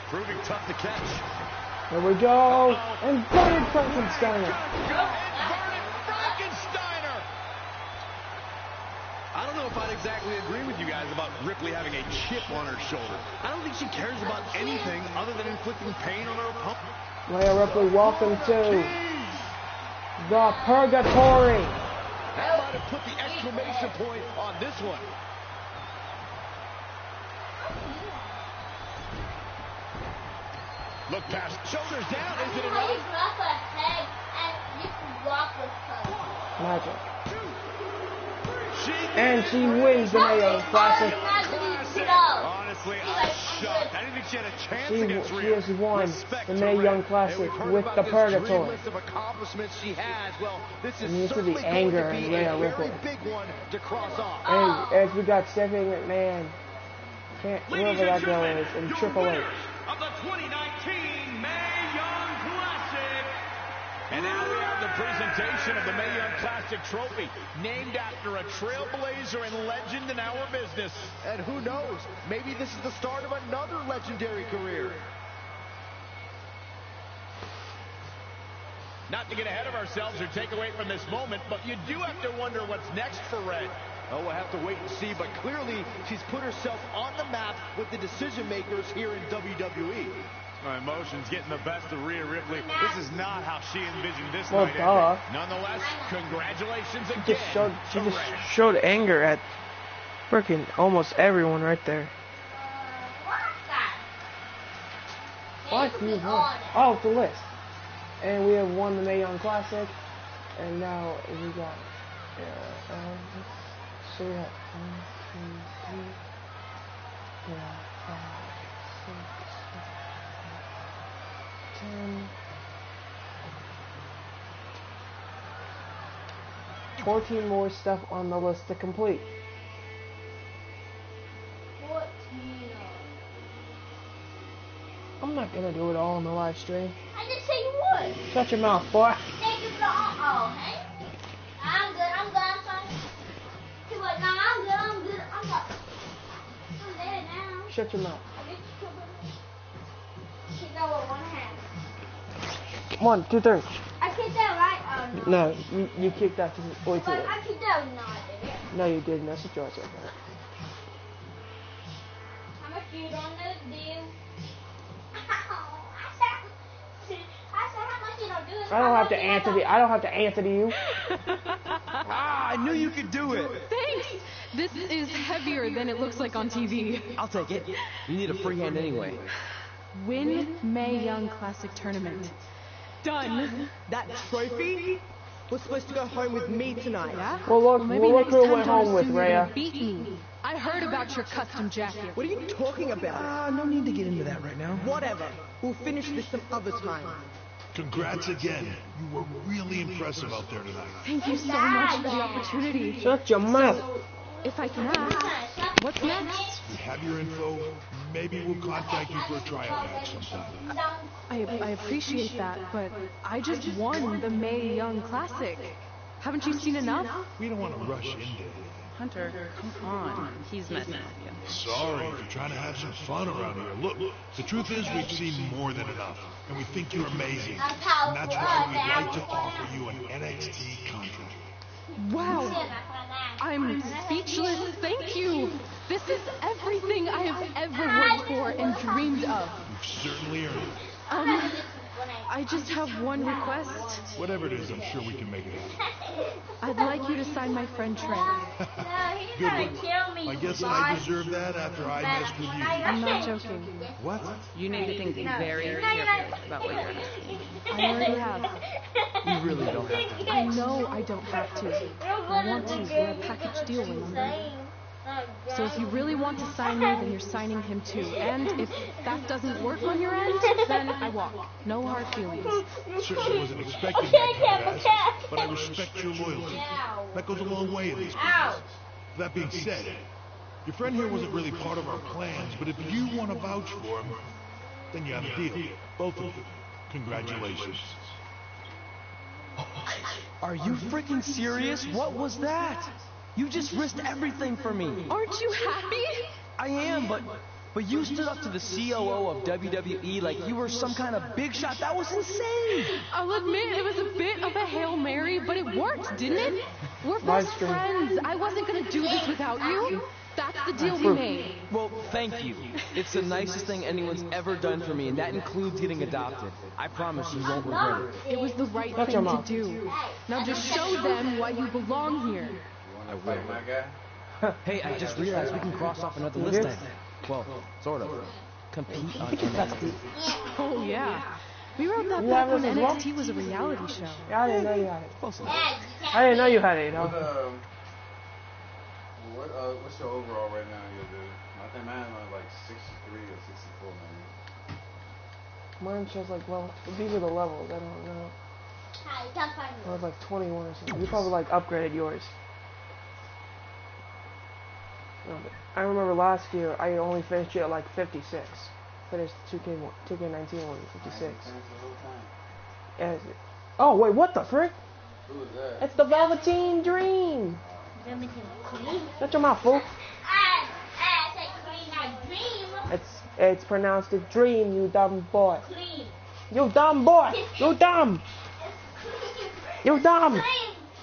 Speaker 6: Proving tough to catch.
Speaker 1: Here we go. Inverted Frankensteiner.
Speaker 22: I don't know if I'd exactly agree with you guys about Ripley having a chip on her shoulder. I don't think she cares about anything other than inflicting pain on her opponent.
Speaker 1: Rhea Ripley, welcome to the Purgatory.
Speaker 22: That might have put the exclamation point on this one.
Speaker 6: Look past, shoulders down, is it
Speaker 10: How you
Speaker 6: enough?
Speaker 10: drop a head and you can walk with her.
Speaker 1: Magic. And she wins the Mae Young Classic.
Speaker 6: Honestly, I'm shocked. I didn't think she had a chance against Rhea.
Speaker 1: She has won the Mae Young Classic with the Purgatory. And you see the anger in Rhea Ripley. And as we got Stephanie McMahon, can't whoever that girl is, and Triple H.
Speaker 6: Of the 2019 Mae Young Classic. And now we have the presentation of the Mae Young Classic trophy, named after a trailblazer and legend in our business.
Speaker 22: And who knows, maybe this is the start of another legendary career.
Speaker 6: Not to get ahead of ourselves or take away from this moment, but you do have to wonder what's next for Red.
Speaker 22: Oh, we'll have to wait and see, but clearly she's put herself on the map with the decision makers here in WWE.
Speaker 6: My emotions getting the best of Rhea Ripley. This is not how she envisioned this
Speaker 1: Well,
Speaker 6: night.
Speaker 1: duh.
Speaker 6: Nonetheless, congratulations again.
Speaker 1: She just showed anger at freaking almost everyone right there. What? Oh, the list. And we have won the Mae Young Classic. And now we got... so we have 1, 2, 3, 4, 5, 6, 7, 10. 14 more stuff on the list to complete.
Speaker 10: 14.
Speaker 1: I'm not gonna do it all on the live stream.
Speaker 10: I just say you would.
Speaker 1: Shut your mouth, boy.
Speaker 10: Thank you for the hey? I'm good, I'm sorry. See what, now I'm good. I'm dead now.
Speaker 1: Shut your mouth.
Speaker 10: Kick that with one hand.
Speaker 1: 1, 2, 3.
Speaker 10: I kicked that right? Oh, no.
Speaker 1: No, you kicked that way too late.
Speaker 10: I kicked that. No, I didn't.
Speaker 1: No, you didn't. That's what George said.
Speaker 10: How much you don't do?
Speaker 1: I don't have to answer to you.
Speaker 9: I knew you could do it.
Speaker 2: Thanks! This is heavier than it looks like on TV.
Speaker 9: I'll take it. You need a free hand anyway.
Speaker 2: Win Mae Young Classic Tournament. Done.
Speaker 21: That trophy was supposed to go home with me tonight.
Speaker 2: Yeah?
Speaker 1: Well, look who went home with,
Speaker 2: Rhea.
Speaker 1: Rhea.
Speaker 2: Beat me. I heard about your custom jacket.
Speaker 21: What are you talking about?
Speaker 7: No need to get into that right now.
Speaker 21: Whatever. We'll finish this some other time.
Speaker 8: Congrats again. You were really impressive out there tonight.
Speaker 2: Thank you so much for the opportunity.
Speaker 1: Shut your mouth.
Speaker 2: If I can ask, what's next?
Speaker 8: We have your info. Maybe we'll contact you for a tryout match sometime.
Speaker 2: I appreciate that, but I just won the Mae Young Classic. Haven't you seen enough?
Speaker 8: We don't want to rush into anything.
Speaker 17: Hunter, come on. He's messing with you.
Speaker 8: Sorry if you're trying to have some fun around here. Look, the truth is we've seen more than enough, and we think you're amazing. And that's why we'd like to offer you an NXT contract.
Speaker 15: Wow. I'm speechless. Thank you. This is everything I have ever worked for and dreamed of.
Speaker 8: You've certainly earned it.
Speaker 15: I just have one request.
Speaker 8: Whatever it is, I'm sure we can make it happen.
Speaker 15: I'd like you to sign my friend Trent.
Speaker 8: Good one. I guess I deserve that after I messed with you.
Speaker 15: I'm not joking.
Speaker 8: What?
Speaker 17: You need to think very carefully about what you're asking.
Speaker 15: I already have.
Speaker 9: You really don't have to.
Speaker 15: I know I don't have to. I want to. We're a package deal, remember? So if you really want to sign me, then you're signing him too. And if that doesn't work on your end, then I walk. No hard feelings.
Speaker 8: Certainly wasn't expecting that, but I respect your loyalty. That goes a long way in these businesses. That being said, your friend here wasn't really part of our plans, but if you want to vouch for him, then you have a deal. Both of you. Congratulations.
Speaker 9: Are you freaking serious? What was that? You just risked everything for me.
Speaker 15: Aren't you happy?
Speaker 9: I am, but you stood up to the COO of WWE like you were some kind of big shot. That was insane.
Speaker 15: I'll admit it was a bit of a Hail Mary, but it worked, didn't it? We're best friends. I wasn't going to do this without you. That's the deal we made.
Speaker 9: Well, thank you. It's the nicest thing anyone's ever done for me, and that includes getting adopted. I promise you won't regret it.
Speaker 15: It was the right thing to do. Now just show them why you belong here.
Speaker 9: I will. Hey, I just realized we can cross off another list item. Well, sort of. Compete on NXT.
Speaker 15: Oh, yeah. We wrote that back when NXT was a reality show.
Speaker 1: Yeah, I didn't know you had it. I didn't know you had it, you know.
Speaker 4: What's your overall right now, I think mine was like 63 or 64, maybe.
Speaker 1: Mine shows like, well, these are the levels. I don't know. I was like 21 or something. You probably like upgraded yours. I remember last year I only finished it at like 56. Finished 2K19 one 56. Oh wait, what the frick?
Speaker 4: Who was that?
Speaker 1: It's the Velveteen Dream. Shut your mouth, fool. It's pronounced a dream, you dumb boy. You dumb boy. You dumb. You dumb.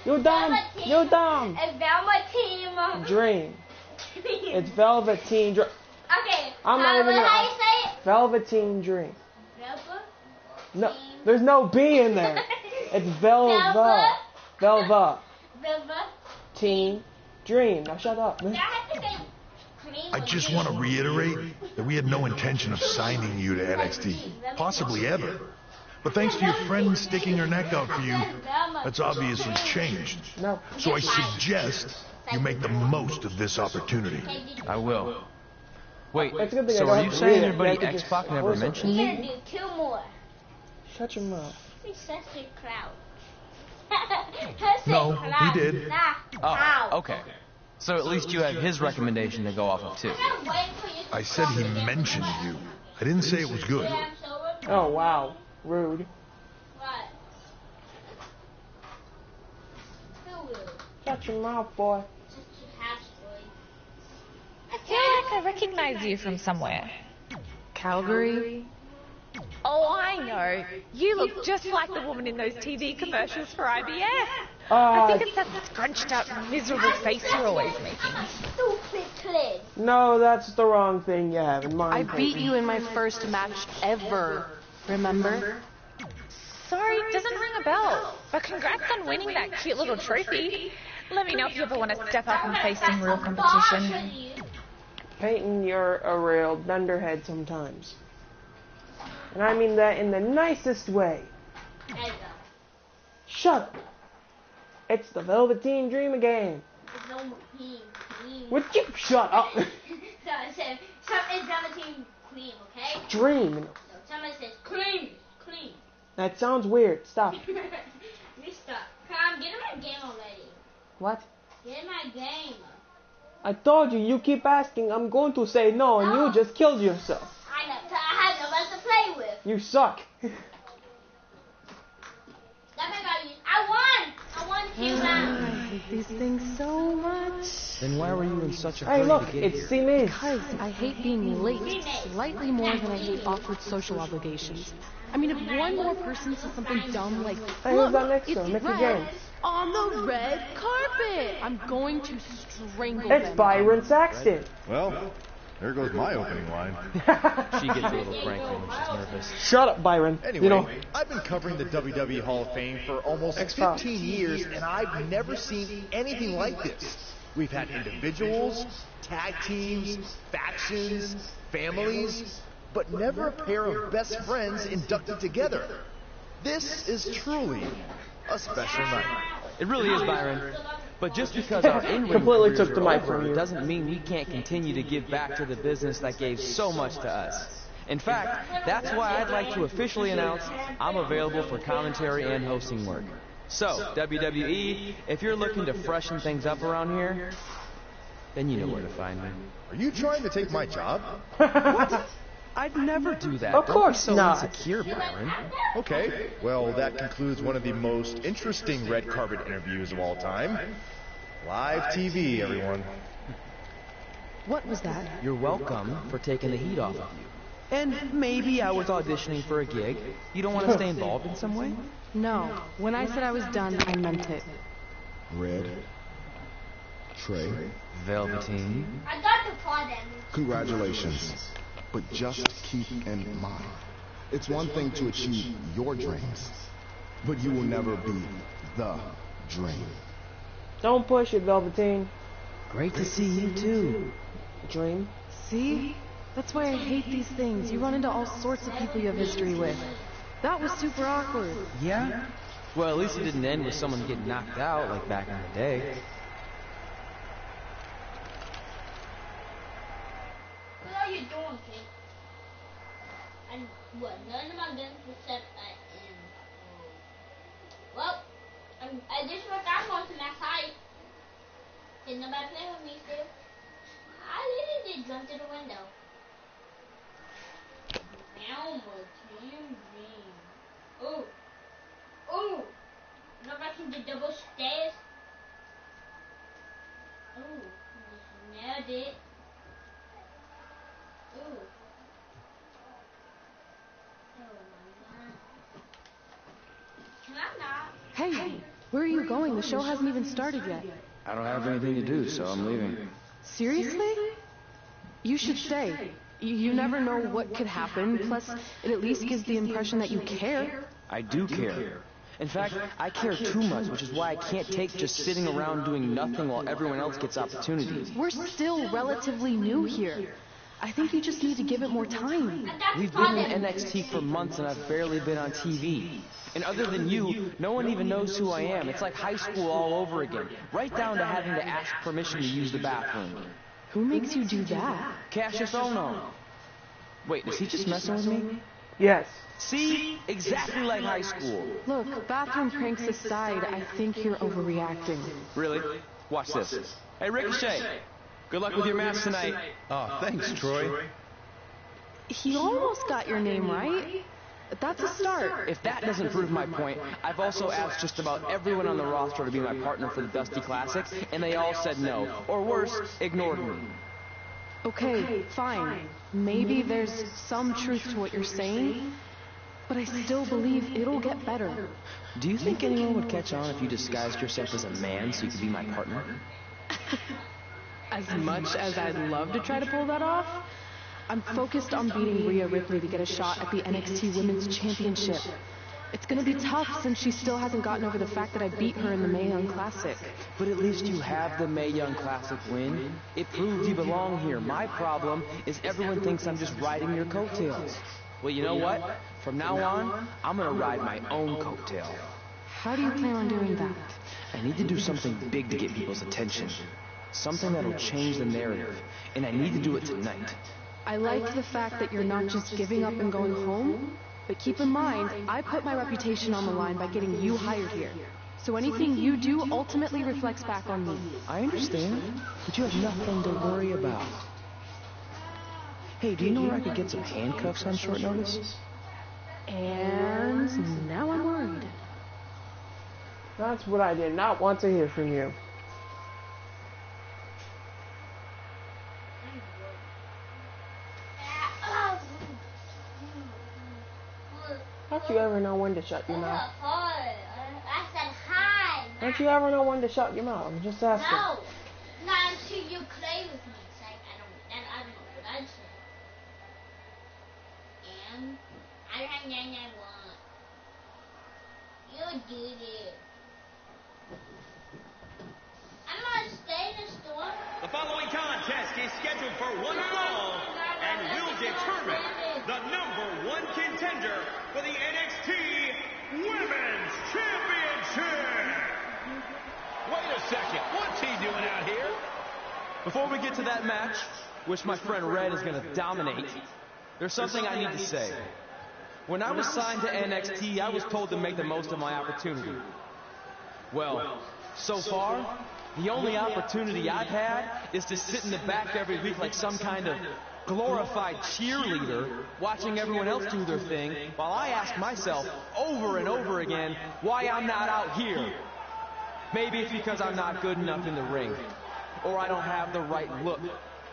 Speaker 1: You dumb. You dumb.
Speaker 10: It's Velveteen
Speaker 1: Dream. It's Velveteen Dream.
Speaker 10: Okay.
Speaker 1: I'm not even
Speaker 10: how you say it?
Speaker 1: Velveteen Dream. No, there's no B in there. It's Velva. Teen Dream. Now shut up.
Speaker 8: I just want to reiterate that we had no intention of signing you to NXT, possibly ever. But thanks to your friend sticking her neck out for you, that's obviously changed.
Speaker 1: No.
Speaker 8: So I suggest you make the most of this opportunity.
Speaker 9: I will. Wait,
Speaker 1: so
Speaker 9: are you saying your buddy X-Pac never mentioned
Speaker 10: Here,
Speaker 9: me?
Speaker 10: do 2 more.
Speaker 1: Shut your mouth.
Speaker 10: Shut your crowd.
Speaker 8: No, he did.
Speaker 9: Oh, okay. So at least you have his recommendation to go off of too.
Speaker 8: I said he mentioned you. I didn't say it was good.
Speaker 1: Oh wow, rude. Shut your mouth, boy.
Speaker 7: I feel like I recognize you from somewhere.
Speaker 15: Calgary?
Speaker 7: Oh, I know. You look just like the woman in those TV commercials for IBS. I think it's that scrunched up, miserable face you're always making.
Speaker 10: Stupid kid.
Speaker 1: No, that's the wrong thing you have in mind.
Speaker 15: I beat you in my first match ever. Remember?
Speaker 7: Sorry, doesn't ring a bell. But congrats on winning that cute little trophy. Let me know if you ever want to step up and face some real competition.
Speaker 1: Peyton, you're a real dunderhead sometimes. And I mean that in the nicest way. Shut up. It's the Velveteen Dream again. Would you shut up?
Speaker 10: It's Velveteen Cream, okay?
Speaker 1: Dream.
Speaker 10: No, somebody says cream. Clean.
Speaker 1: That sounds weird. Stop.
Speaker 10: We stop. Come, get in my game already.
Speaker 1: What?
Speaker 10: Get in my game.
Speaker 1: I told you, you keep asking, I'm going to say no, and you just killed yourself.
Speaker 10: I know, I have nobody to play with.
Speaker 1: You suck.
Speaker 10: I won! I won 2 rounds.
Speaker 15: I hate these things so much.
Speaker 9: Then why were you in such a hurry
Speaker 1: look,
Speaker 9: to get
Speaker 1: it's
Speaker 9: here?
Speaker 1: C-Miz.
Speaker 15: Because I hate being late slightly more than I hate awkward social obligations. I mean, if one more person says something dumb like,
Speaker 1: Hey, who's that next to
Speaker 15: it's
Speaker 1: him? Mickey
Speaker 15: red
Speaker 1: James.
Speaker 15: on the red carpet, I'm going to strangle
Speaker 1: It's
Speaker 15: them.
Speaker 1: Byron Saxton.
Speaker 13: Well, there goes my opening line.
Speaker 9: She gets a little cranky when she's nervous.
Speaker 1: Shut up, Byron.
Speaker 22: Anyway,
Speaker 1: You know,
Speaker 22: I've been covering the WWE Hall of Fame for almost 15 years, and I've never seen anything like this. We've had individuals, tag teams, factions, families, but never a pair of best friends inducted together. This is truly a special night.
Speaker 9: It really is, Byron. But just because our in-ring
Speaker 1: completely
Speaker 9: careers
Speaker 1: took the
Speaker 9: are
Speaker 1: mic
Speaker 9: over
Speaker 1: from you.
Speaker 9: doesn't mean we can't continue to give back to the business that gave so much to us. In fact, that's why I'd like to officially announce I'm available for commentary and hosting work. So, WWE, if you're looking to freshen things up around here, then you know where to find me.
Speaker 22: Are you trying to take my job?
Speaker 9: What? I'd never do that.
Speaker 1: Of course
Speaker 9: Don't be so
Speaker 1: not.
Speaker 9: insecure, Byron.
Speaker 22: Okay, well, that concludes one of the most interesting red carpet interviews of all time. Live TV, everyone.
Speaker 15: What was that?
Speaker 9: You're welcome for taking the heat off of you. And maybe I was auditioning for a gig. You don't want to stay involved in some way?
Speaker 15: No. When I said I was done, I meant it.
Speaker 14: Red. Trey.
Speaker 9: Velveteen.
Speaker 10: I got the plot in.
Speaker 14: Congratulations. But just keep in mind, it's one thing to achieve your dreams, but you will never be the dream.
Speaker 1: don't push it, Velveteen.
Speaker 9: Great to see you too.
Speaker 1: Dream.
Speaker 15: See? That's why I hate these things. You run into all sorts of people you have history with. That was super awkward.
Speaker 9: Yeah? Well, at least it didn't end with someone getting knocked out like back in the day.
Speaker 10: What are you doing, kid? And what? None of my guns except I am. Well, this is what I'm going to max height. Did nobody play with me still? I literally did jump to the window. Now my team green. Oh. Oh. Nobody can get double stairs. Oh. Nailed it. Oh. Can I not?
Speaker 15: Hey, where are you going? The show hasn't even started yet.
Speaker 9: I don't have anything to do, so I'm leaving.
Speaker 15: Seriously? You should stay. You never know what could happen, plus it at least gives the impression that you care.
Speaker 9: I do care. In fact, I care too much, which is why I can't take just sitting around doing nothing while everyone else gets opportunities.
Speaker 15: We're still relatively new here. I think you just need to give it more time.
Speaker 9: We've been in NXT for months and I've barely been on TV. And other than you, no one even knows who I am. It's like high school all over again. Right down to having to ask permission to use the bathroom.
Speaker 15: Who makes you do that?
Speaker 9: Cassius Ohno. Wait, is he just messing with me?
Speaker 1: Yes.
Speaker 9: See? Exactly like high school.
Speaker 15: Look, bathroom pranks aside, I think you're overreacting.
Speaker 9: Really? Watch this. Hey, Ricochet. Good luck with your match tonight.
Speaker 13: Oh, thanks, Troy.
Speaker 15: He almost got your name right. That's a start.
Speaker 9: If that doesn't prove my point, I've also asked just about everyone on the roster to be my partner for the Dusty Classic, and they all said no. Or worse, ignored me.
Speaker 15: Okay, fine. Maybe there's some truth to what you're saying, but I still believe it'll get better.
Speaker 9: Do you think anyone would catch on if you disguised yourself as a man so you could be my partner?
Speaker 15: As much as I'd love to try to pull that off, I'm focused on beating Rhea Ripley to get a shot at the NXT Women's Championship. It's gonna be tough since she still hasn't gotten over the fact that I beat her in the Mae Young Classic.
Speaker 9: But at least you have the Mae Young Classic win. It proves you belong here. My problem is everyone thinks I'm just riding your coattails. Well, you know what? From now on, I'm gonna ride my own coattail.
Speaker 15: How do you plan on doing that?
Speaker 9: I need to do something big to get people's attention. Something that'll change the narrative. And I need to do it tonight.
Speaker 15: I like the fact that you're not just giving up and going home, but keep in mind, I put my reputation on the line by getting you hired here. So anything you do ultimately reflects back on me.
Speaker 9: I understand, but you have nothing to worry about. Hey, do you know where I could get some handcuffs on short notice?
Speaker 15: And now I'm worried.
Speaker 1: That's what I did not want to hear from you. Don't you ever know when to shut your mouth?
Speaker 10: I said hi.
Speaker 1: Don't you ever know when to shut your mouth? I'm just asking.
Speaker 10: No. Not until you play with me. It's like, I don't know what I'd say. And I want. You did it. I'm gonna stay in the store.
Speaker 16: The following contest is scheduled for one fall and will determine the #1 contender for the NXT Women's Championship.
Speaker 6: Wait a second. What's he doing out here?
Speaker 9: Before we get to that match, which my friend Red is going to dominate, there's something I need to say. When I was signed to NXT, I was told to make the most of my opportunity. Well, so far, the only opportunity I've had is to sit in the back every week like some kind of glorified cheerleader, watching everyone else do their thing, while I ask myself over and over again why I'm not out here. Maybe it's because I'm not good enough in the ring, or I don't have the right look,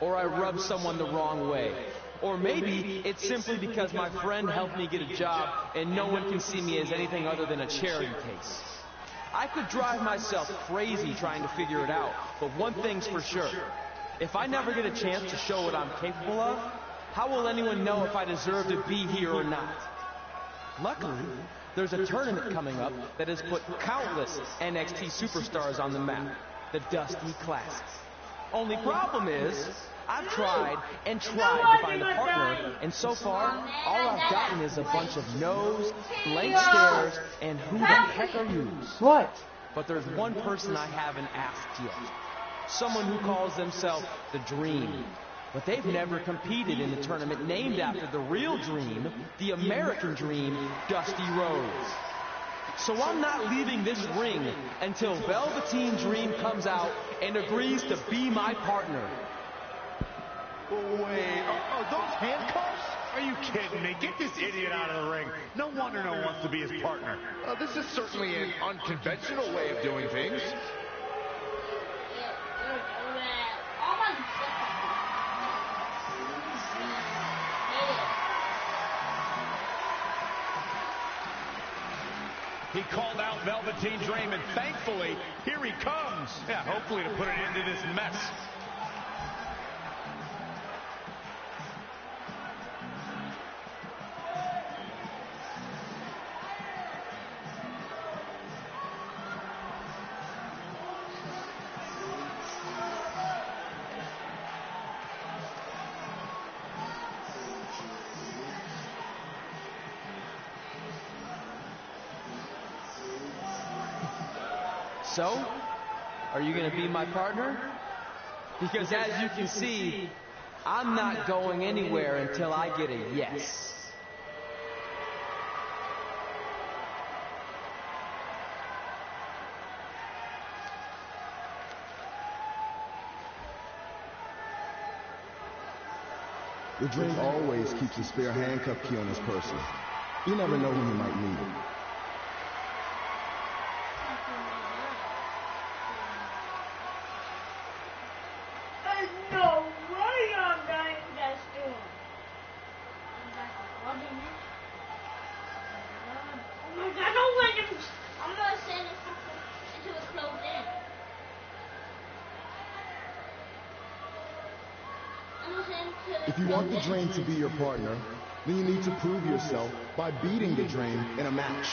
Speaker 9: or I rub someone the wrong way. Or maybe it's simply because my friend helped me get a job and no one can see me as anything other than a charity case. I could drive myself crazy trying to figure it out, but one thing's for sure. If I never get a chance to show what I'm capable of, how will anyone know if I deserve to be here or not? Luckily, there's a tournament coming up that has put countless NXT superstars on the map, the Dusty Classics. Only problem is, I've tried and tried to find a partner, and so far, all I've gotten is a bunch of no's, blank stares, and who the heck are you?
Speaker 1: What?
Speaker 9: But there's one person I haven't asked yet. Someone who calls themselves the Dream. But they've never competed in the tournament named after the real Dream, the American Dream, Dusty Rhodes. So I'm not leaving this ring until Velveteen Dream comes out and agrees to be my partner.
Speaker 6: Wait, are those handcuffs? Are you kidding me? Get this idiot out of the ring. No wonder no one wants to be his partner.
Speaker 5: This is certainly an unconventional way of doing things.
Speaker 6: He called out Velveteen Dream, and thankfully, here he comes. Yeah, hopefully to put an end to this mess.
Speaker 9: So, are you going to be my partner? Because as you can see, I'm not going anywhere until I get a yes.
Speaker 14: The Dream always keeps a spare handcuff key on his person. You never know when you might need it. If you want the Dream to be your partner, then you need to prove yourself by beating the Dream in a match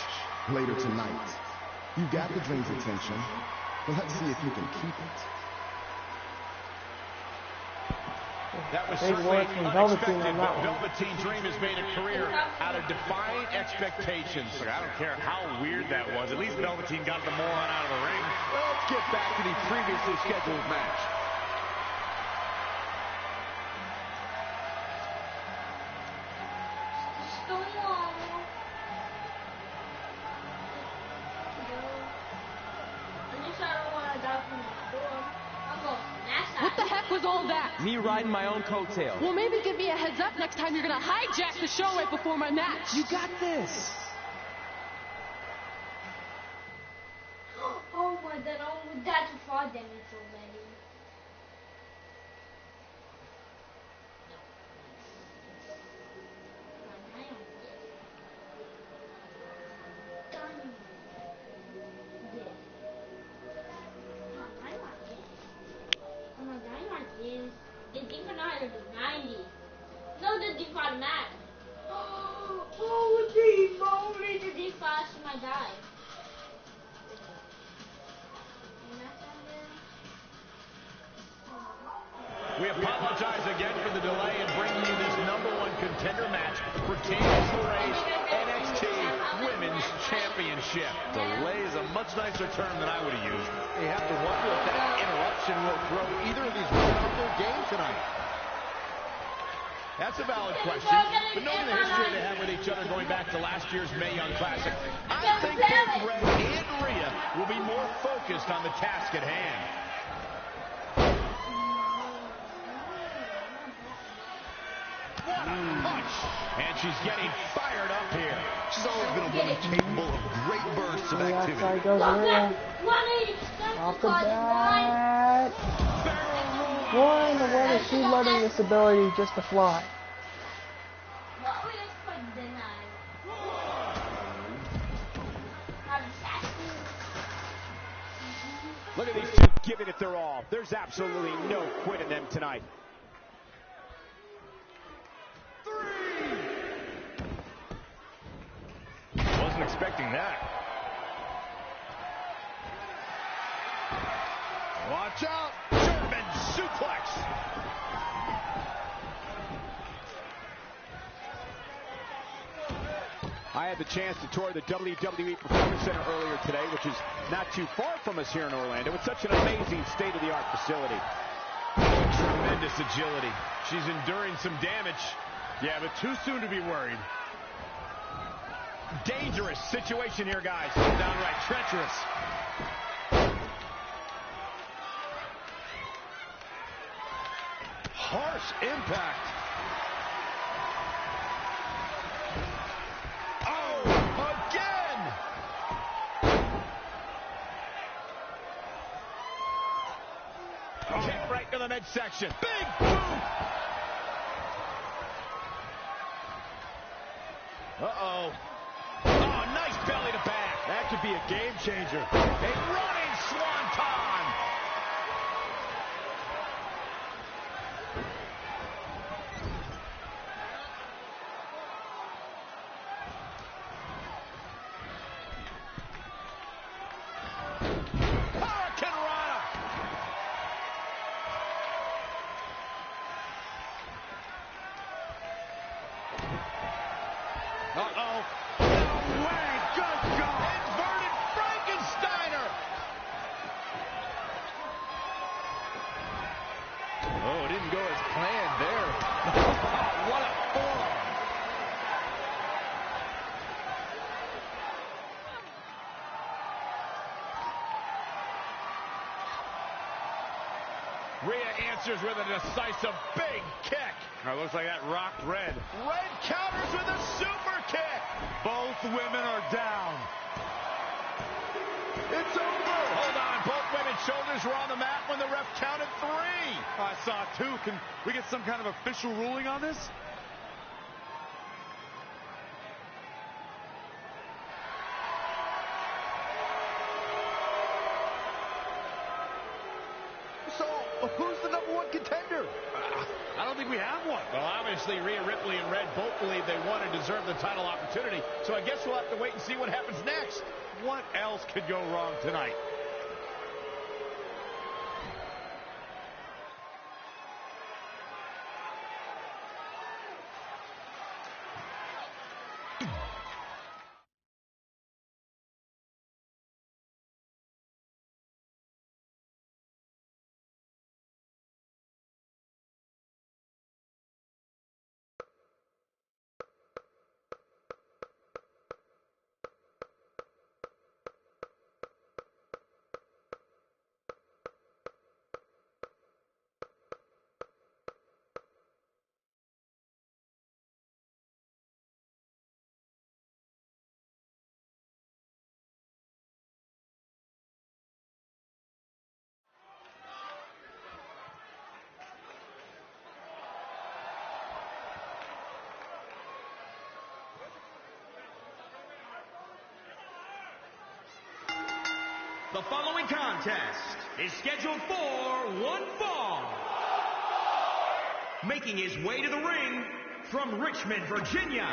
Speaker 14: later tonight. You got the Dream's attention, but let's see if you can keep it.
Speaker 6: That was certainly unexpected, but Velveteen Dream has made a career out of defying expectations. Look, I don't care how weird that was. At least Velveteen got the moron out of the ring.
Speaker 5: Well, let's get back to the previously scheduled match.
Speaker 2: What the heck was all that?
Speaker 9: Me riding my own coattail.
Speaker 2: Well, maybe give me a heads up next time you're gonna hijack the show right before my match.
Speaker 9: You got this.
Speaker 10: Oh my god, that's a fall damage already. fast she might die.
Speaker 6: We apologize again for the delay in bringing you this #1 contender match for Candice LeRae's NXT Women's Championship. Delay is a much nicer term than I would have used.
Speaker 5: You have to wonder if that interruption will throw either of these women off their game tonight.
Speaker 6: That's a valid question, but knowing the history they have with each other going back to last year's Mae Young Classic, I think both Red and Rhea will be more focused on the task at hand. What a punch! And she's getting fired up here.
Speaker 5: She's always been a woman capable of great bursts of activity.
Speaker 1: Outside goes Rhea. Off the bat. Why in the world is she letting this ability just to fly?
Speaker 6: Look at these two giving it their all. There's absolutely no quit in them tonight. Wasn't expecting that. Watch out! German suplex! I had the chance to tour the WWE Performance Center earlier today, which is not too far from us here in Orlando. It's such an amazing state-of-the-art facility. Tremendous agility. She's enduring some damage. Yeah, but too soon to be worried. Dangerous situation here, guys. Downright treacherous. Harsh impact. Oh, again. Kick right to the midsection. Big boot. Uh-oh. Oh, nice belly to back. That could be a game changer. A running swanton. Hurricane Rana. Uh-oh. No way. Good God. Inverted Frankensteiner. Oh, it didn't go as planned there. What a forearm. Rhea answers with a decisive big kick. Now, looks like that rocked Red. Red counters with a super kick. Both women are down. It's over. Hold on. Both women's shoulders were on the mat when the ref counted 3.
Speaker 4: I saw 2. Can we get some kind of official ruling on this?
Speaker 5: So, who's the #1 contender?
Speaker 6: I don't think we have one. Well, obviously, Rhea Ripley and Red both believe they won and deserve the title opportunity. So I guess we'll have to wait and see what happens next.
Speaker 4: What else could go wrong tonight?
Speaker 16: The following contest is scheduled for one fall. Making his way to the ring from Richmond, Virginia,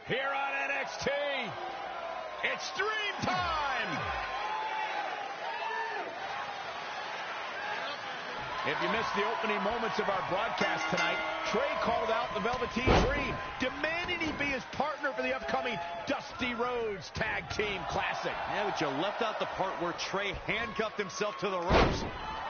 Speaker 16: Here on NXT, it's Dream Time! If you missed the opening moments of our broadcast tonight, Trey called out the Velveteen Dream, demanding he be his partner for the upcoming Dusty Rhodes Tag Team Classic.
Speaker 6: Yeah, but you left out the part where Trey handcuffed himself to the ropes.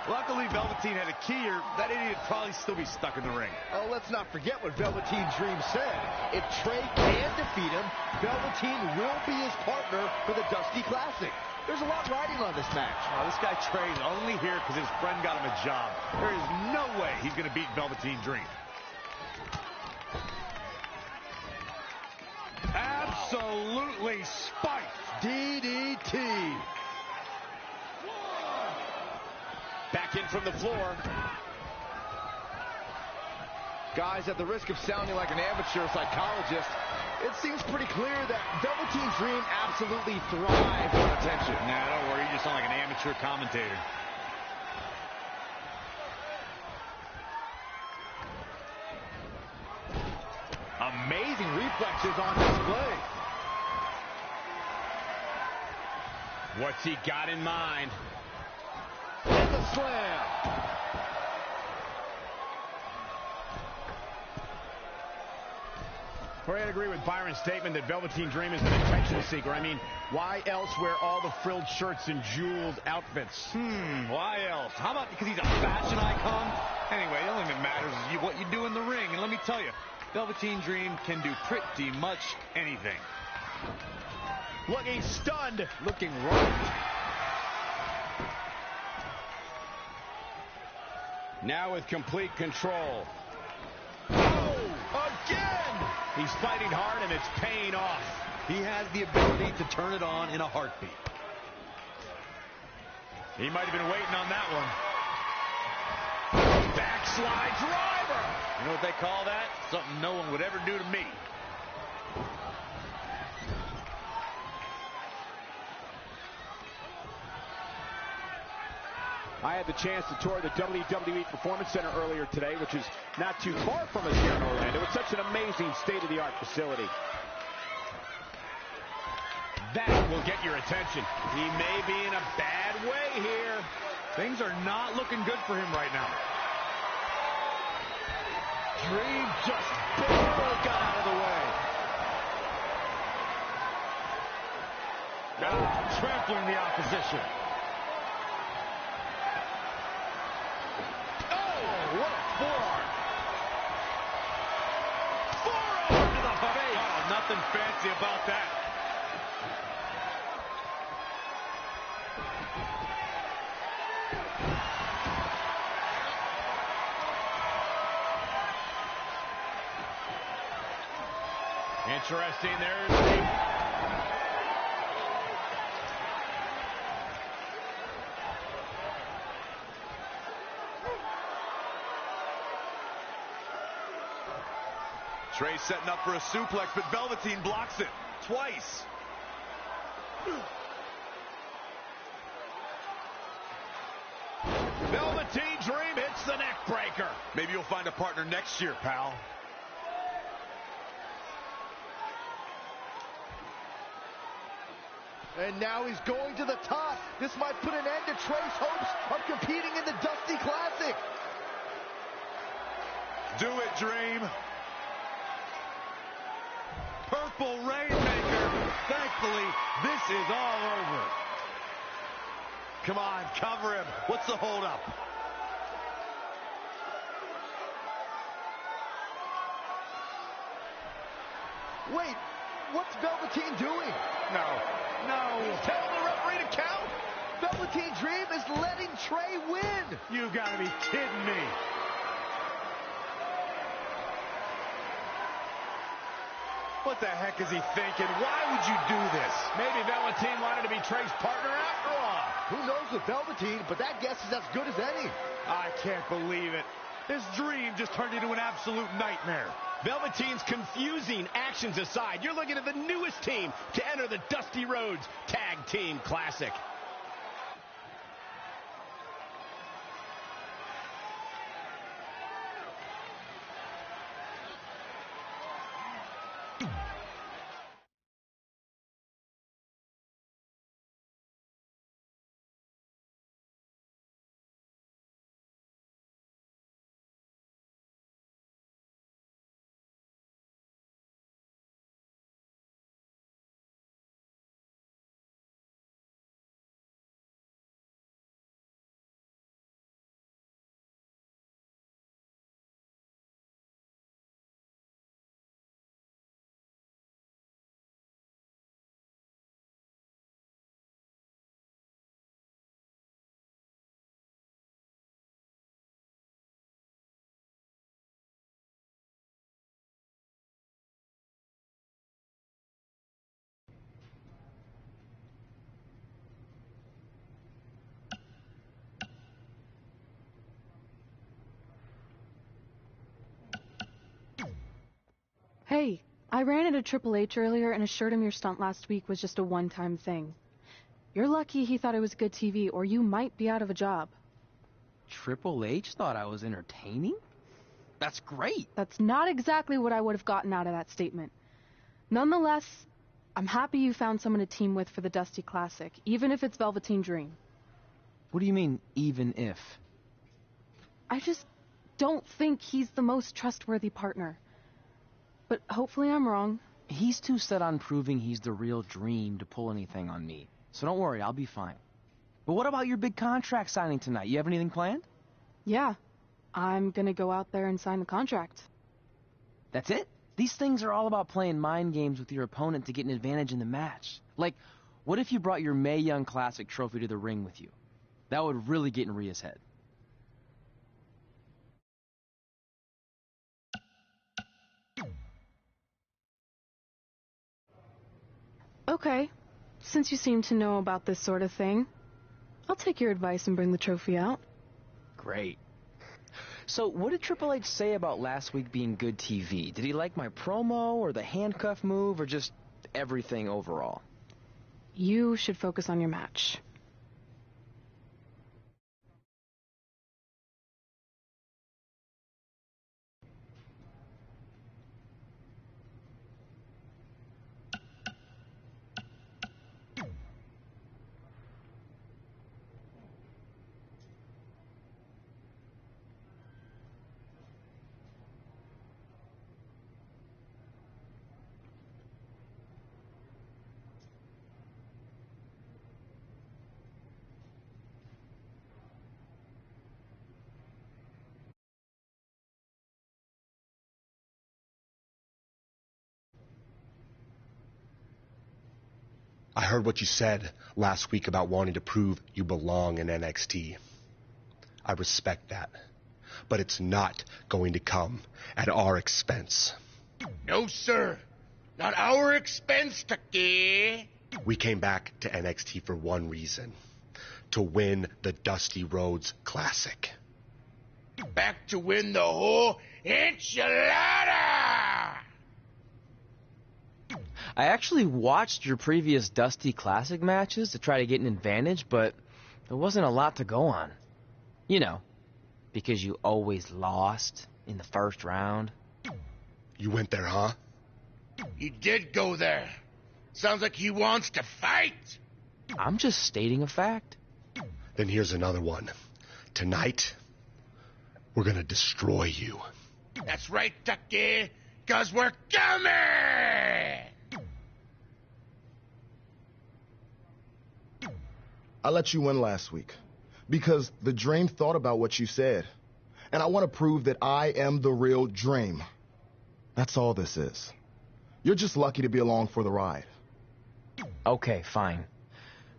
Speaker 6: Luckily, Velveteen had a key, or that idiot would probably still be stuck in the ring.
Speaker 22: Oh, let's not forget what Velveteen Dream said. If Trey can defeat him, Velveteen will be his partner for the Dusty Classic. There's a lot riding on this match.
Speaker 6: Oh, this guy Trey's only here because his friend got him a job. There is no way he's going to beat Velveteen Dream. Absolutely spiked.
Speaker 22: DDT. Back in from the floor. Guys, at the risk of sounding like an amateur psychologist, it seems pretty clear that Velveteen Dream absolutely thrives on attention.
Speaker 6: Nah, don't worry, you just sound like an amateur commentator.
Speaker 22: Amazing reflexes on display.
Speaker 16: What's he got in mind?
Speaker 22: And the slam.
Speaker 16: I agree with Byron's statement that Velveteen Dream is an attention seeker. I mean, why else wear all the frilled shirts and jeweled outfits?
Speaker 6: Why else? How about because he's a fashion icon? Anyway, the only thing that matters is what you do in the ring. And let me tell you, Velveteen Dream can do pretty much anything.
Speaker 22: Looking stunned. Looking rocked.
Speaker 16: Now with complete control.
Speaker 22: Oh, again!
Speaker 16: He's fighting hard, and it's paying off.
Speaker 6: He has the ability to turn it on in a heartbeat.
Speaker 16: He might have been waiting on that one. Backslide driver!
Speaker 6: You know what they call that? Something no one would ever do to me.
Speaker 22: I had the chance to tour the WWE Performance Center earlier today, which is not too far from us here in Orlando. It's such an amazing state-of-the-art facility.
Speaker 16: That will get your attention. He may be in a bad way here.
Speaker 6: Things are not looking good for him right now.
Speaker 22: Dream just barely got out of the way.
Speaker 16: Trampling the opposition.
Speaker 22: What a forearm.
Speaker 16: Forearm to the face.
Speaker 6: Oh, nothing fancy about that.
Speaker 16: Interesting. There's the...
Speaker 6: Trey's setting up for a suplex, but Velveteen blocks it twice.
Speaker 16: Velveteen Dream hits the neck breaker.
Speaker 6: Maybe you'll find a partner next year, pal.
Speaker 22: And now he's going to the top. This might put an end to Trey's hopes of competing in the Dusty Classic.
Speaker 6: Do it, Dream. Purple Rainmaker. Thankfully, this is all over. Come on, cover him. What's the holdup?
Speaker 22: Wait, what's Velveteen doing?
Speaker 6: No.
Speaker 22: He's telling the referee to count. Velveteen Dream is letting Trey win.
Speaker 6: You gotta be kidding me. What the heck is he thinking? Why would you do this?
Speaker 16: Maybe Velveteen wanted to be Trey's partner after all.
Speaker 22: Who knows with Velveteen, but that guess is as good as any.
Speaker 6: I can't believe it. This Dream just turned into an absolute nightmare.
Speaker 16: Velveteen's confusing actions aside, you're looking at the newest team to enter the Dusty Rhodes Tag Team Classic.
Speaker 15: Hey, I ran into Triple H earlier and assured him your stunt last week was just a one-time thing. You're lucky he thought it was good TV, or you might be out of a job.
Speaker 9: Triple H thought I was entertaining? That's great.
Speaker 15: That's not exactly what I would have gotten out of that statement. Nonetheless, I'm happy you found someone to team with for the Dusty Classic, even if it's Velveteen Dream.
Speaker 9: What do you mean, even if?
Speaker 15: I just don't think he's the most trustworthy partner. But hopefully I'm wrong.
Speaker 9: He's too set on proving he's the real Dream to pull anything on me. So don't worry, I'll be fine. But what about your big contract signing tonight? You have anything planned?
Speaker 15: Yeah, I'm gonna go out there and sign the contract.
Speaker 9: That's it? These things are all about playing mind games with your opponent to get an advantage in the match. Like, what if you brought your Mae Young Classic trophy to the ring with you? That would really get in Rhea's head.
Speaker 15: Okay, since you seem to know about this sort of thing, I'll take your advice and bring the trophy out.
Speaker 9: Great. So, what did Triple H say about last week being good TV? Did he like my promo, or the handcuff move, or just everything overall?
Speaker 15: You should focus on your match.
Speaker 18: I heard what you said last week about wanting to prove you belong in NXT. I respect that. But it's not going to come at our expense.
Speaker 19: No, sir. Not our expense, Taki.
Speaker 18: We came back to NXT for one reason. To win the Dusty Rhodes Classic.
Speaker 19: Back to win the whole enchilada!
Speaker 9: I actually watched your previous Dusty Classic matches to try to get an advantage, but there wasn't a lot to go on. You know, because you always lost in the first round.
Speaker 18: You went there, huh?
Speaker 19: He did go there. Sounds like he wants to fight.
Speaker 9: I'm just stating a fact.
Speaker 18: Then here's another one. Tonight, we're gonna destroy you.
Speaker 19: That's right, Taki, 'cause we're coming!
Speaker 14: I let you win last week because the Dream thought about what you said. And I want to prove that I am the real Dream. That's all this is. You're just lucky to be along for the ride.
Speaker 9: Okay, fine.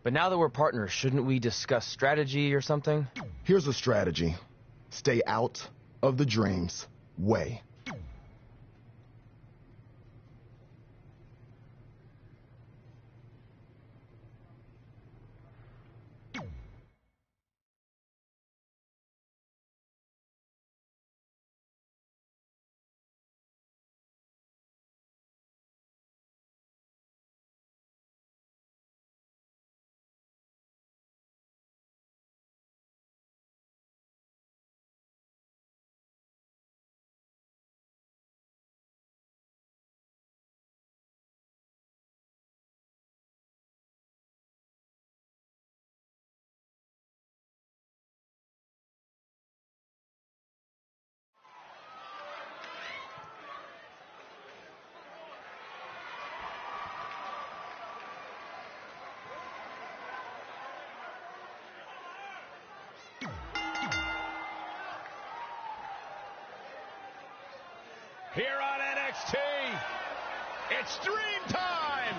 Speaker 9: But now that we're partners, shouldn't we discuss strategy or something?
Speaker 14: Here's a strategy. Stay out of the Dream's way.
Speaker 16: Here on NXT, it's Dream Time!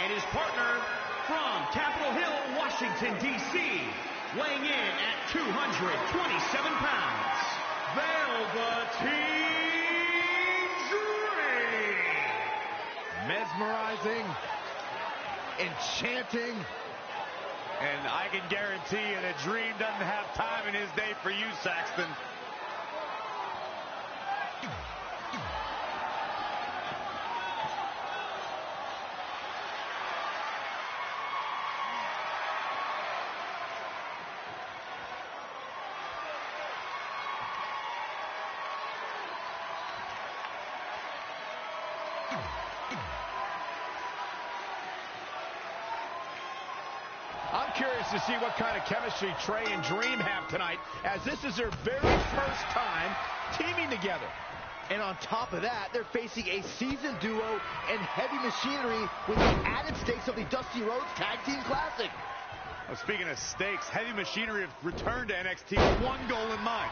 Speaker 23: And his partner from Capitol Hill, Washington, D.C., weighing in at 227 pounds, Velveteen
Speaker 22: Dream! Mesmerizing, enchanting,
Speaker 6: And I can guarantee you that Dream doesn't have time in his day for you, Saxton.
Speaker 5: I'm curious to see what kind of chemistry Trey and Dream have tonight, as this is their very first time teaming together.
Speaker 22: And on top of that, they're facing a seasoned duo and heavy machinery with the added stakes of the Dusty Rhodes Tag Team Classic.
Speaker 6: Well, speaking of stakes, Heavy Machinery have returned to NXT with one goal in mind.